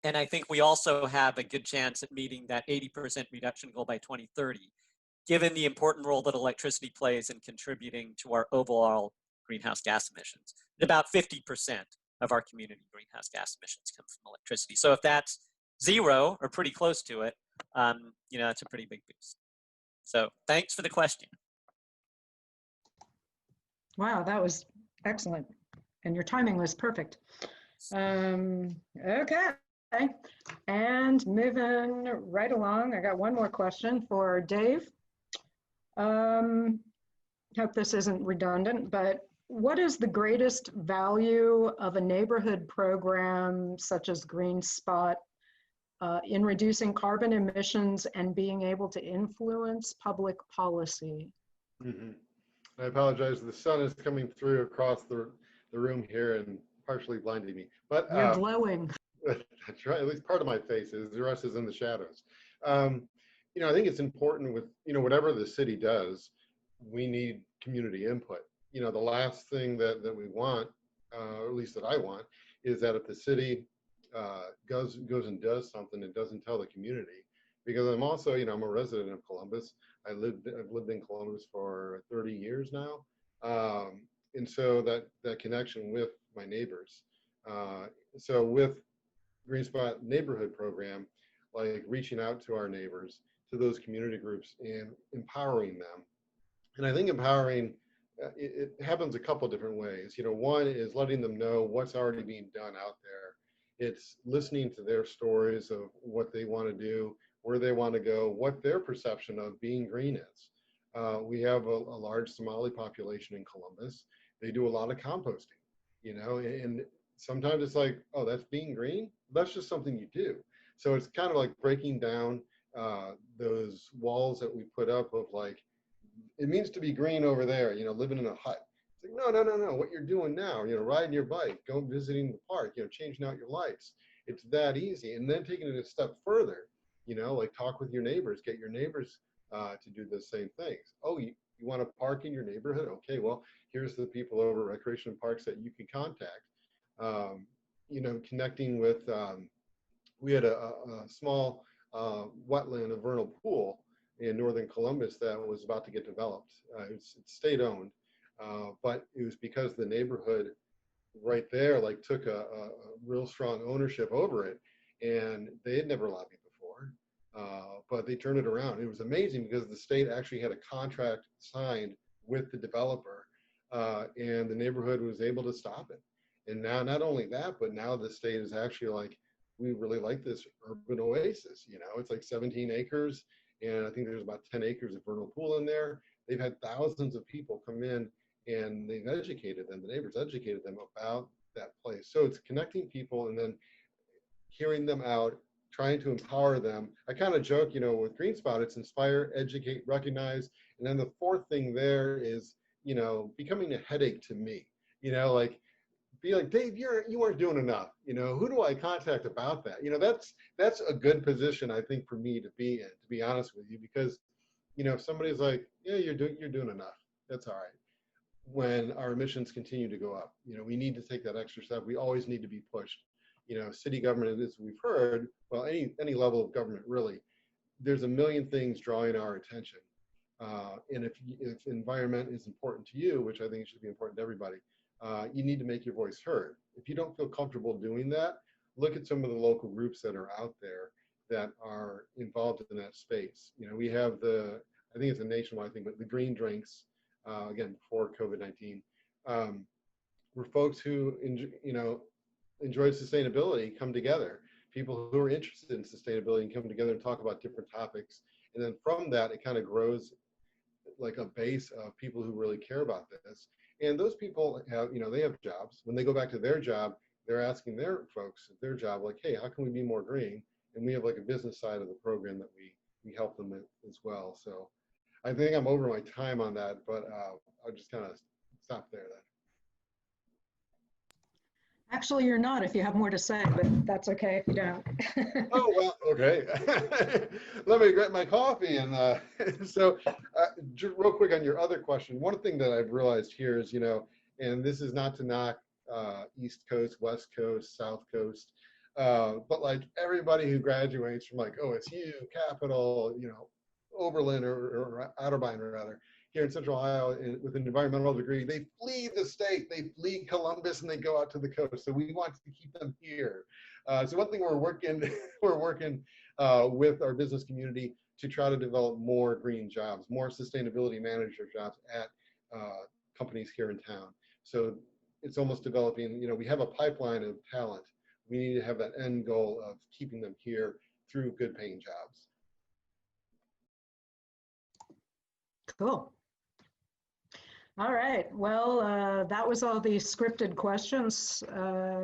I think we also have a good chance at meeting that 80% reduction goal by 2030, given the important role that electricity plays in contributing to our overall greenhouse gas emissions. And about 50% of our community greenhouse gas emissions come from electricity. So if that's 0 or pretty close to it, that's a pretty big boost. So thanks for the question. Wow, that was excellent. And your timing was perfect. Okay, and moving right along, I got one more question for Dave. Hope this isn't redundant, but what is the greatest value of a neighborhood program such as GreenSpot in reducing carbon emissions and being able to influence public policy? Mm-hmm. I apologize. The sun is coming through across the room here and partially blinding me. But you're glowing. That's right. At least part of my face is. The rest is in the shadows. I think it's important with whatever the city does, we need community input. The last thing that we want, or at least that I want, is that if the city goes and does something, it doesn't tell the community. Because I'm also, I'm a resident of Columbus. I've lived in Columbus for 30 years now, and so that connection with my neighbors. So with GreenSpot Neighborhood program, like reaching out to our neighbors, to those community groups, and empowering them. And I think empowering, it happens a couple different ways. One is letting them know what's already being done out there. It's listening to their stories of what they want to do, where they want to go, what their perception of being green is. We have a large Somali population in Columbus. They do a lot of composting, and sometimes it's like, oh, that's being green? That's just something you do. So it's kind of like breaking down those walls that we put up of like, it means to be green over there, living in a hut. It's like, no. What you're doing now, riding your bike, going visiting the park, changing out your lights. It's that easy. And then taking it a step further, like talk with your neighbors, get your neighbors to do the same things. Oh, you want to park in your neighborhood? Okay, well, here's the people over recreation parks that you can contact. Connecting with, we had a small wetland, a vernal pool in northern Columbus that was about to get developed. It's state owned, but it was because the neighborhood right there took a real strong ownership over it, and they had never lobbied before, but they turned it around. It was amazing because the state actually had a contract signed with the developer, and the neighborhood was able to stop it. And now, not only that, but now the state is actually we really like this urban oasis. It's 17 acres, and I think there's about 10 acres of vernal pool in there. They've had thousands of people come in, and they've educated them, the neighbors educated them about that place. So it's connecting people and then hearing them out, trying to empower them. I kind of joke, with GreenSpot, it's inspire, educate, recognize. And then the fourth thing there is, becoming a headache to me, be like, Dave, you aren't doing enough. Who do I contact about that? That's a good position, I think, for me to be in, to be honest with you, because, if somebody's like, yeah, you're doing enough, that's all right. When our emissions continue to go up, we need to take that extra step. We always need to be pushed. City government, as we've heard, well, any level of government really, there's a million things drawing our attention. And if environment is important to you, which I think should be important to everybody, you need to make your voice heard. If you don't feel comfortable doing that, look at some of the local groups that are out there that are involved in that space. We have I think it's a nationwide thing, but the green drinks, again, before COVID-19, where folks who enjoy sustainability come together. People who are interested in sustainability and come together and talk about different topics. And then from that, it kind of grows like a base of people who really care about this. And those people have, they have jobs. When they go back to their job, they're asking their folks at their job, like, hey, how can we be more green? And we have a business side of the program that we help them with as well. So I think I'm over my time on that, but I'll just kind of stop there then. Actually, you're not if you have more to say, but that's okay if you don't. Oh, well, okay. Let me get my coffee. And so just real quick on your other question, one thing that I've realized here is, and this is not to knock East Coast, West Coast, South Coast, but everybody who graduates from OSU, Capital, Oberlin or Otterbein rather, here in Central Ohio with an environmental degree, they flee the state, they flee Columbus, and they go out to the coast. So we want to keep them here. So one thing we're working with our business community to try to develop more green jobs, more sustainability manager jobs at companies here in town. So it's almost developing, we have a pipeline of talent. We need to have that end goal of keeping them here through good paying jobs. Cool. All right, well, that was all the scripted questions.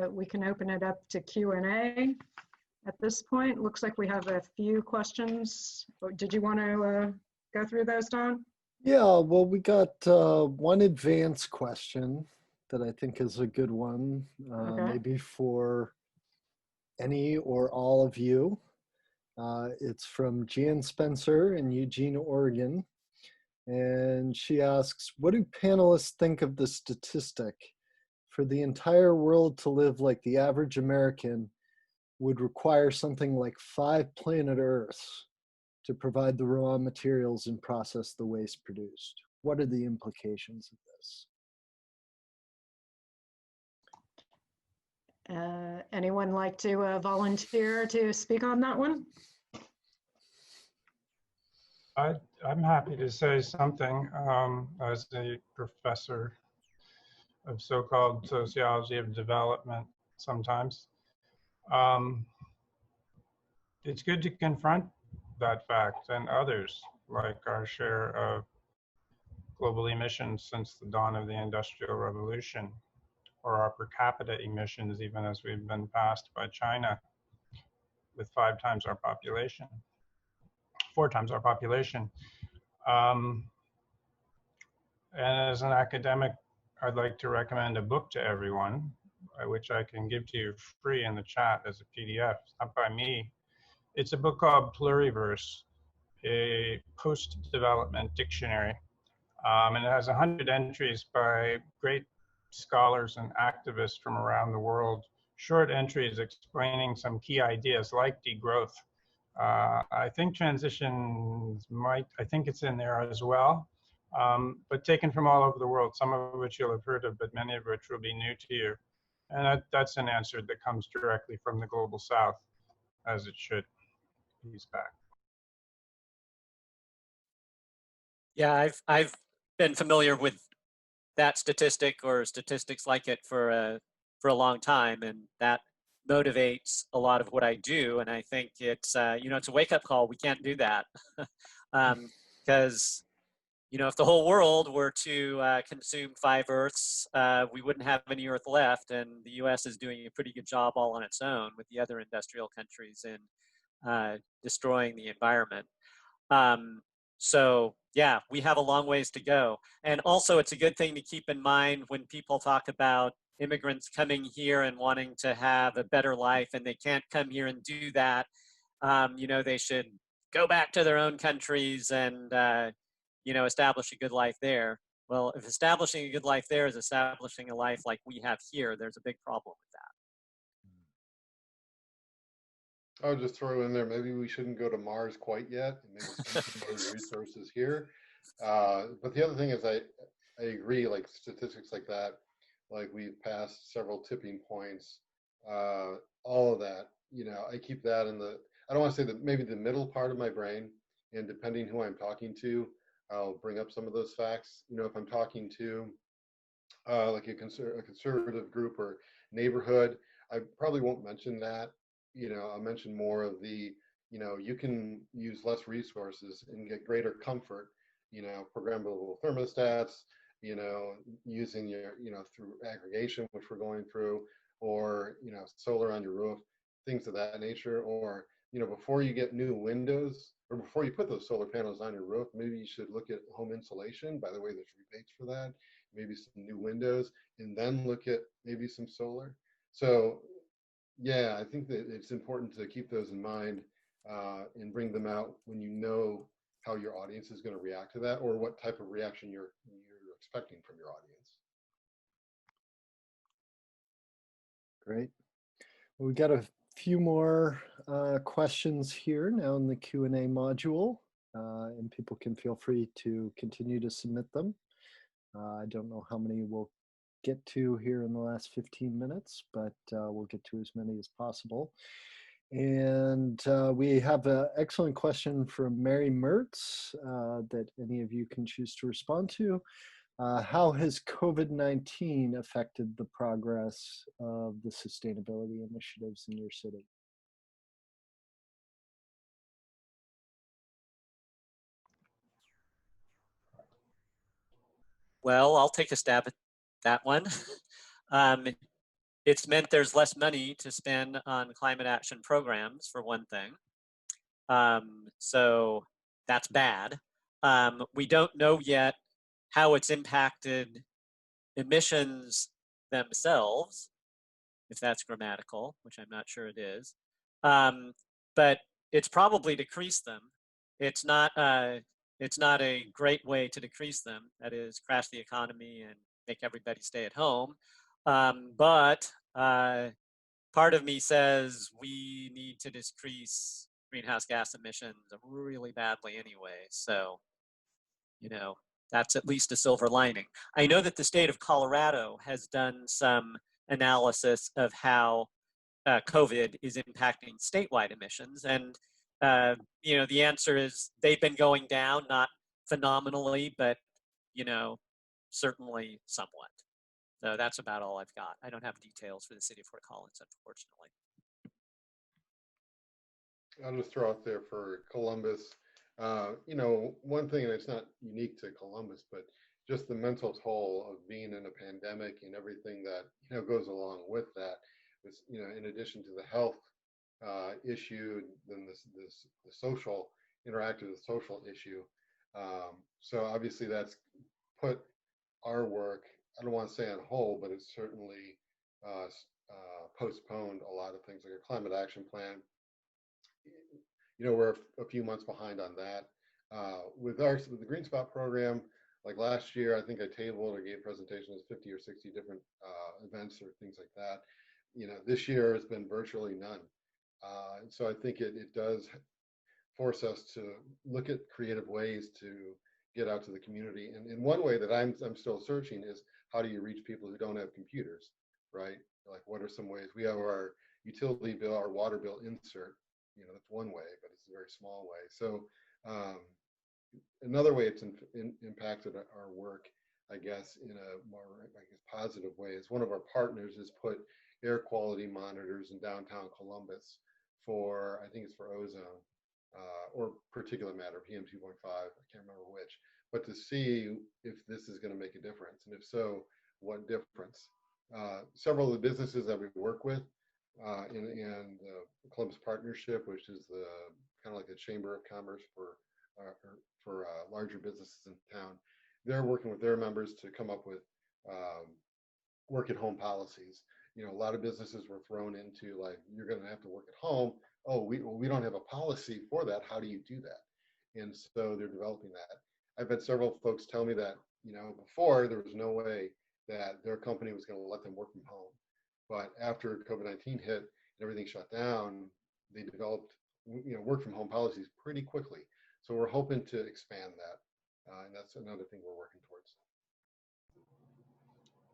We can open it up to Q&A at this point. Looks like we have a few questions. Did you want to go through those, Don? Yeah, well, we got one advanced question that I think is a good one, Okay. maybe for any or all of you. It's from Jan Spencer in Eugene, Oregon. And she asks, what do panelists think of the statistic for the entire world to live like the average American would require something like 5 planet Earths to provide the raw materials and process the waste produced? What are the implications of this? Anyone like to volunteer to speak on that one? I'm happy to say something as a professor of so-called sociology of development sometimes. It's good to confront that fact and others, like our share of global emissions since the dawn of the Industrial Revolution, or our per capita emissions, even as we've been passed by China with 5 times our population, 4 times our population. And as an academic, I'd like to recommend a book to everyone, which I can give to you free in the chat as a PDF. It's not by me. It's a book called Pluriverse, a post-development dictionary. And it has 100 entries by great scholars and activists from around the world, short entries explaining some key ideas like degrowth. I think transitions I think it's in there as well, but taken from all over the world, some of which you'll have heard of, but many of which will be new to you. And that's an answer that comes directly from the global south, as it should. He's back. Yeah, I've been familiar with that statistic or statistics like it for a long time, and that motivates a lot of what I do. And I think it's it's a wake up call. We can't do that because if the whole world were to consume 5 Earths, we wouldn't have any Earth left. And the U.S. is doing a pretty good job all on its own with the other industrial countries in destroying the environment. So yeah, we have a long ways to go. And also it's a good thing to keep in mind when people talk about immigrants coming here and wanting to have a better life and they can't come here and do that. They should go back to their own countries and, establish a good life there. Well, if establishing a good life there is establishing a life like we have here, there's a big problem with that. I would just throw in there, maybe we shouldn't go to Mars quite yet, and maybe spend some of those resources here. But the other thing is I agree, like statistics like that, like we've passed several tipping points, all of that, I keep that I don't want to say that maybe the middle part of my brain, and depending who I'm talking to, I'll bring up some of those facts. If I'm talking to like a conservative group or neighborhood, I probably won't mention that. I'll mention more of the, you can use less resources and get greater comfort, programmable thermostats, using your, through aggregation, which we're going through, or, solar on your roof, things of that nature. Or, before you get new windows or before you put those solar panels on your roof, maybe you should look at home insulation. By the way, there's rebates for that, maybe some new windows, and then look at maybe some solar. So yeah, I think that it's important to keep those in mind and bring them out when you know how your audience is going to react to that, or what type of reaction you're expecting from your audience. Great. Well, we got a few more questions here now in the Q&A module, and people can feel free to continue to submit them. I don't know how many we'll get to here in the last 15 minutes, but we'll get to as many as possible. And we have an excellent question from Mary Mertz that any of you can choose to respond to. How has COVID-19 affected the progress of the sustainability initiatives in your city? Well, I'll take a stab at that one. It's meant there's less money to spend on climate action programs, for one thing. So that's bad. We don't know yet how it's impacted emissions themselves, if that's grammatical, which I'm not sure it is. But it's probably decreased them. It's not a great way to decrease them. That is, crash the economy and make everybody stay at home. But part of me says we need to decrease greenhouse gas emissions really badly anyway. So, that's at least a silver lining. I know that the state of Colorado has done some analysis of how COVID is impacting statewide emissions. And, the answer is they've been going down, not phenomenally, but, certainly somewhat. So that's about all I've got. I don't have details for the city of Fort Collins, unfortunately. I'll just throw out there for Columbus, one thing, and it's not unique to Columbus, but just the mental toll of being in a pandemic and everything that, goes along with that. It's, in addition to the health issue, then the social, interactive social issue. So obviously that's put our work, I don't want to say on hold, but it's certainly postponed a lot of things like a climate action plan. We're a few months behind on that. With the GreenSpot program, like last year, I think I tabled or gave presentations 50 or 60 different events or things like that. This year has been virtually none. And so I think it does force us to look at creative ways to get out to the community. And one way that I'm still searching is, how do you reach people who don't have computers, right? Like, what are some ways? We have our utility bill, our water bill insert. That's one way, but it's a very small way. So another way it's impacted our work, I guess, in a more, positive way, is one of our partners has put air quality monitors in downtown Columbus for, I think it's for ozone, or particulate matter, PM 2.5, I can't remember which, but to see if this is going to make a difference, and if so, what difference. Several of the businesses that we work with in the Columbus Partnership, which is the kind of like the Chamber of Commerce for larger businesses in town, they're working with their members to come up with work at home policies. A lot of businesses were thrown into, like, you're going to have to work at home. Oh, we don't have a policy for that. How do you do that? And so they're developing that. I've had several folks tell me that, before, there was no way that their company was going to let them work from home. But after COVID-19 hit and everything shut down, they developed, work from home policies pretty quickly. So we're hoping to expand that. And that's another thing we're working towards.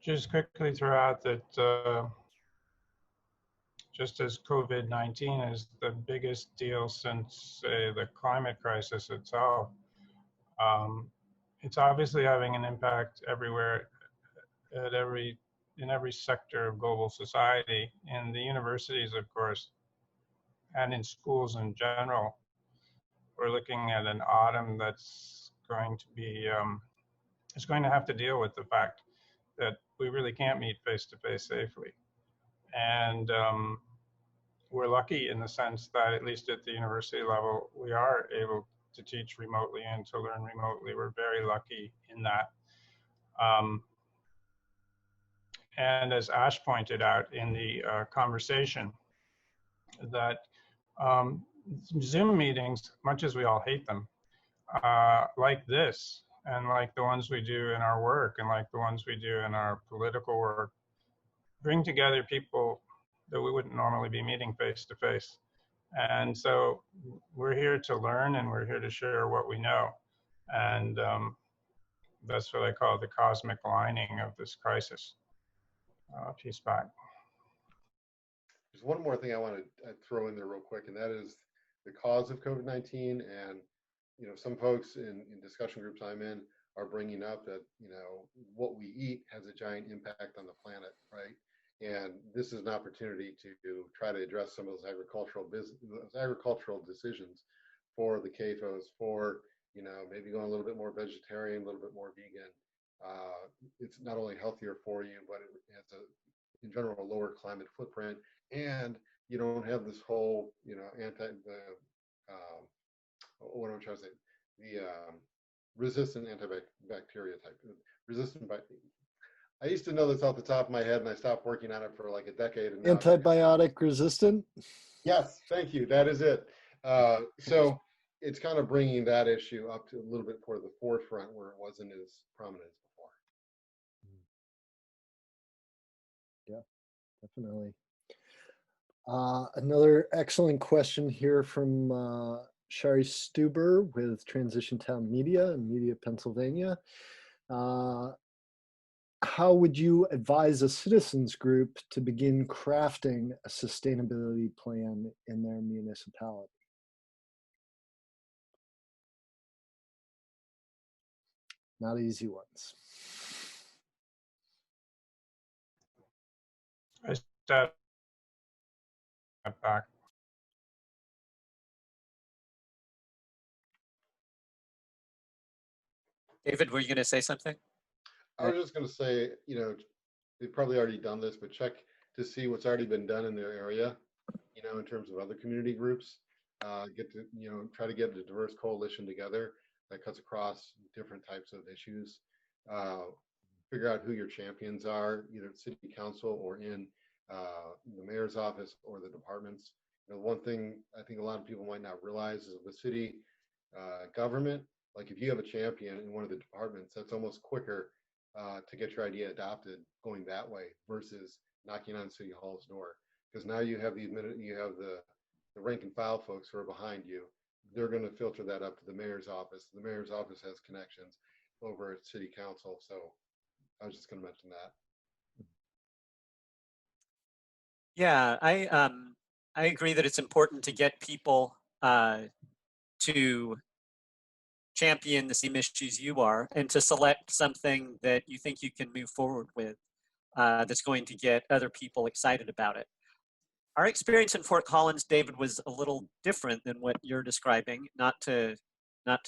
Just quickly throw out that just as COVID-19 is the biggest deal since, say, the climate crisis itself, it's obviously having an impact everywhere, in every sector of global society, in the universities, of course, and in schools in general. We're looking at an autumn that's going to be, is going to have to deal with the fact that we really can't meet face-to-face safely. And we're lucky in the sense that, at least at the university level, we are able to teach remotely and to learn remotely. We're very lucky in that. And as Ash pointed out in the conversation, that Zoom meetings, much as we all hate them, like this, and like the ones we do in our work, and like the ones we do in our political work, bring together people that we wouldn't normally be meeting face to face. And so we're here to learn, and we're here to share what we know. And that's what I call the cosmic lining of this crisis. Peace back. There's one more thing I want to throw in there real quick, and that is the cause of COVID-19. And, some folks in discussion groups I'm in are bringing up that, what we eat has a giant impact on the planet, right? And this is an opportunity to try to address some of those agricultural decisions for the CAFOs, for, maybe going a little bit more vegetarian, a little bit more vegan. It's not only healthier for you, but it has in general, a lower climate footprint, and you don't have this whole, what am I trying to say? The resistant antibacteria type, I used to know this off the top of my head, and I stopped working on it for like a decade. And antibiotic resistant? Yes, thank you. That is it. So it's kind of bringing that issue up to a little bit for the forefront where it wasn't as prominent as before. Yeah, definitely. Another excellent question here from Shari Stuber with Transition Town Media in Media, Pennsylvania. How would you advise a citizens group to begin crafting a sustainability plan in their municipality? Not easy ones. I step back. David, were you going to say something? I was just going to say, they've probably already done this, but check to see what's already been done in their area, in terms of other community groups. Get to, try to get a diverse coalition together that cuts across different types of issues. figure out who your champions are, either at city council or in the mayor's office or the departments. You know, one thing I think a lot of people might not realize is with city government, like if you have a champion in one of the departments, that's almost quicker to get your idea adopted going that way versus knocking on City Hall's door. Because now you have the rank and file folks who are behind you. They're going to filter that up to the mayor's office. The mayor's office has connections over at city council. So I was just going to mention that. Yeah, I agree that it's important to get people to champion the same issues you are and to select something that you think you can move forward with that's going to get other people excited about it. Our experience in Fort Collins, David, was a little different than what you're describing. Not to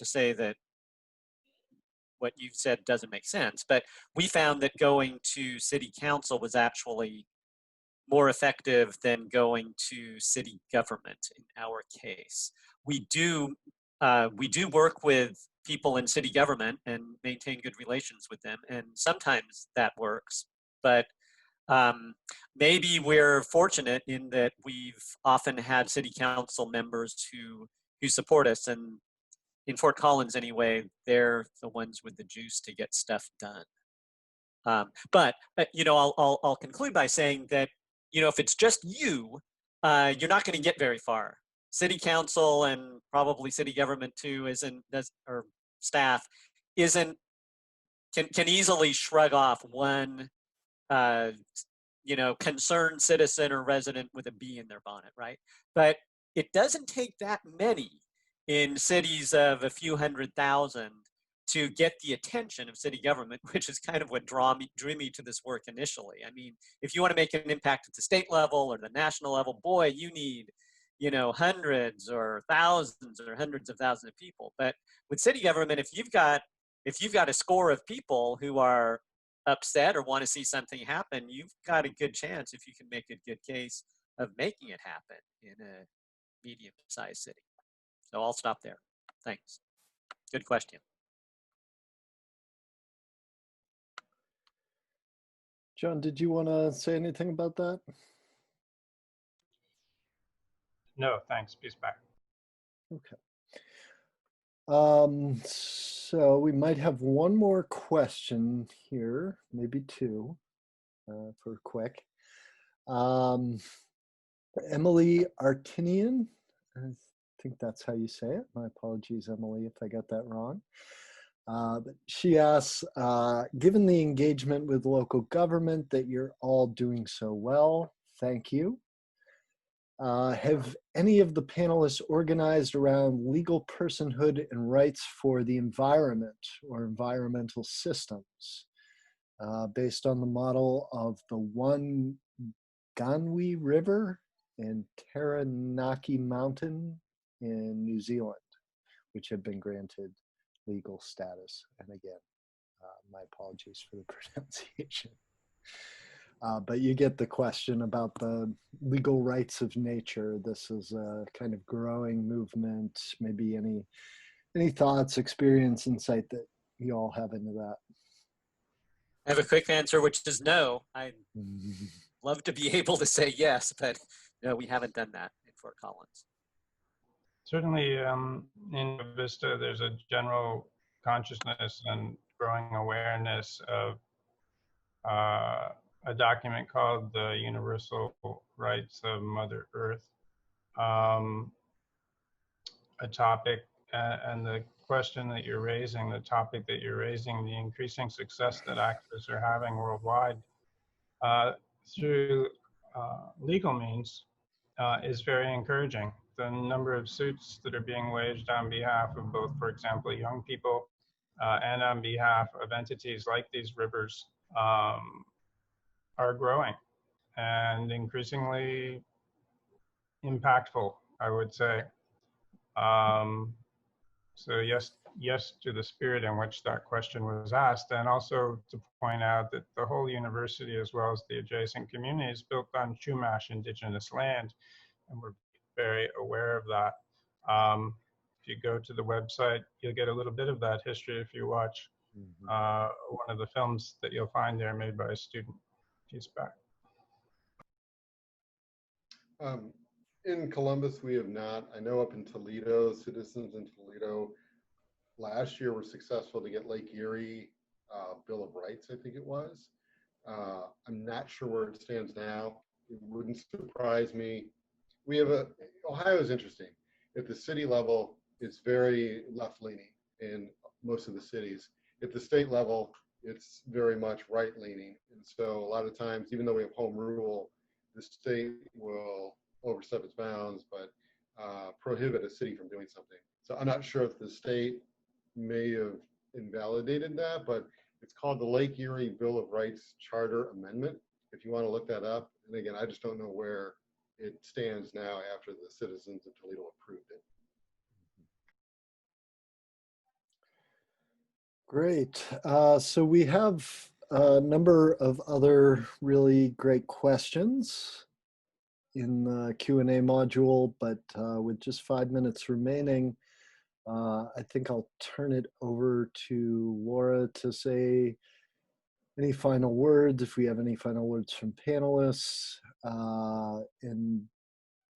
say that what you've said doesn't make sense, but we found that going to city council was actually more effective than going to city government in our case. We do work with people in city government and maintain good relations with them, and sometimes that works, but maybe we're fortunate in that we've often had city council members who support us, and in Fort Collins anyway, they're the ones with the juice to get stuff done. But you know, I'll conclude by saying that, you know, if it's just you, you're not going to get very far. City council and probably city government too or staff can easily shrug off one you know, concerned citizen or resident with a bee in their bonnet, right? But it doesn't take that many in cities of a few 100,000 to get the attention of city government, which is kind of what drew me to this work initially. I mean, if you want to make an impact at the state level or the national level, boy, you need, you know, hundreds or thousands or hundreds of thousands of people. But with city government, if you've got a score of people who are upset or want to see something happen, you've got a good chance, if you can make a good case, of making it happen in a medium-sized city. So I'll stop there. Thanks. Good question. John, did you want to say anything about that? No, thanks. Peace back. Okay. So we might have one more question here, maybe two, for quick. Emily Artinian, I think that's how you say it. My apologies, Emily, if I got that wrong. But she asks, given the engagement with local government that you're all doing so well, thank you. Have any of the panelists organized around legal personhood and rights for the environment or environmental systems based on the model of the One Ganwi River and Taranaki Mountain in New Zealand, which have been granted legal status? And again, my apologies for the pronunciation. But you get the question about the legal rights of nature. This is a kind of growing movement. Maybe any thoughts, experience, insight that you all have into that? I have a quick answer, which is no. I'd love to be able to say yes, but no, we haven't done that in Fort Collins. Certainly in Isla Vista, there's a general consciousness and growing awareness of a document called the Universal Rights of Mother Earth, a topic and the question that you're raising, the topic that you're raising, the increasing success that activists are having worldwide through legal means is very encouraging. The number of suits that are being waged on behalf of both, for example, young people and on behalf of entities like these rivers are growing and increasingly impactful, I would say. So yes to the spirit in which that question was asked, and also to point out that the whole university, as well as the adjacent community, is built on Chumash indigenous land, and we're very aware of that. If you go to the website, you'll get a little bit of that history if you watch one of the films that you'll find there made by a student. He's back. In Columbus, we have not. I know up in Toledo, citizens in Toledo last year were successful to get Lake Erie Bill of Rights, I think it was. I'm not sure where it stands now. It wouldn't surprise me. We have Ohio is interesting. At the city level, it's very left-leaning in most of the cities. At the state level, it's very much right-leaning. And so a lot of times, even though we have home rule, the state will overstep its bounds, but prohibit a city from doing something. So I'm not sure if the state may have invalidated that, but it's called the Lake Erie Bill of Rights Charter Amendment, if you want to look that up. And again, I just don't know where it stands now after the citizens of Toledo approved it. Great. So we have a number of other really great questions in the Q&A module, but with just 5 minutes remaining, I think I'll turn it over to Laura to say any final words, if we have any final words from panelists. And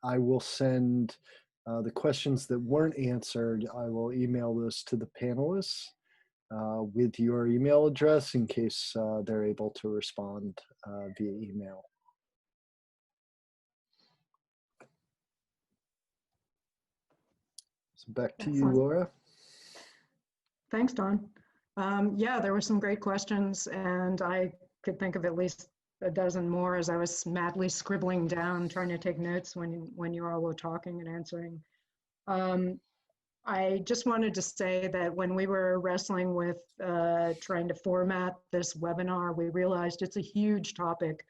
I will send the questions that weren't answered, I will email those to the panelists with your email address in case they're able to respond via email. So back to you, Laura. Thanks, Don. Yeah, there were some great questions, and I could think of at least a dozen more as I was madly scribbling down, trying to take notes when you all were talking and answering. I just wanted to say that when we were wrestling with trying to format this webinar, we realized it's a huge topic,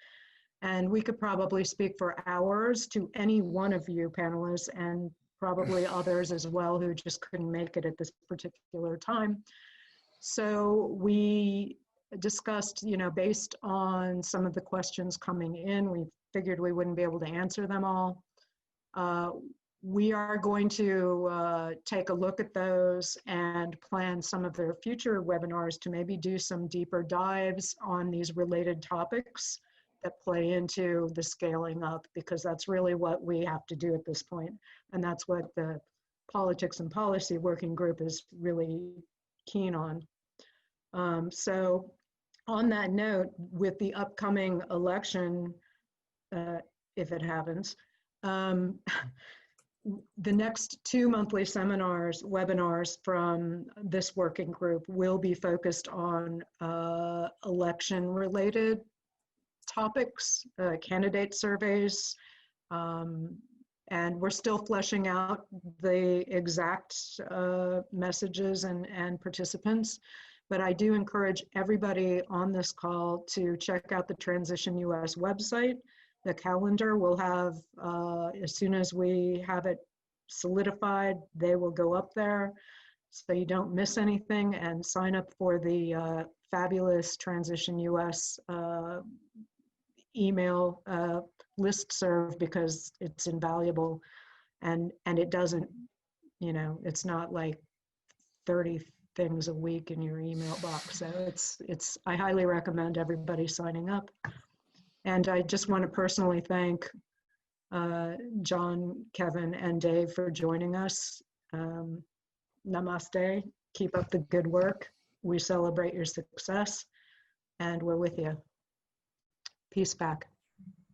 and we could probably speak for hours to any one of you panelists, and probably others as well who just couldn't make it at this particular time. So we discussed, based on some of the questions coming in, we figured we wouldn't be able to answer them all. We are going to take a look at those and plan some of their future webinars to maybe do some deeper dives on these related topics that play into the scaling up, because that's really what we have to do at this point. And that's what the Politics and Policy Working Group is really keen on. So on that note, with the upcoming election, if it happens, the next 2 monthly webinars from this working group will be focused on election-related topics, candidate surveys, and we're still fleshing out the exact messages and participants. But I do encourage everybody on this call to check out the Transition US website. The calendar will have, as soon as we have it solidified, they will go up there so you don't miss anything, and sign up for the fabulous Transition US email listserv, because it's invaluable, and it doesn't, it's not like 30 things a week in your email box. So I highly recommend everybody signing up. And I just want to personally thank John, Kevin, and Dave for joining us. Namaste. Keep up the good work. We celebrate your success, and we're with you. Peace back.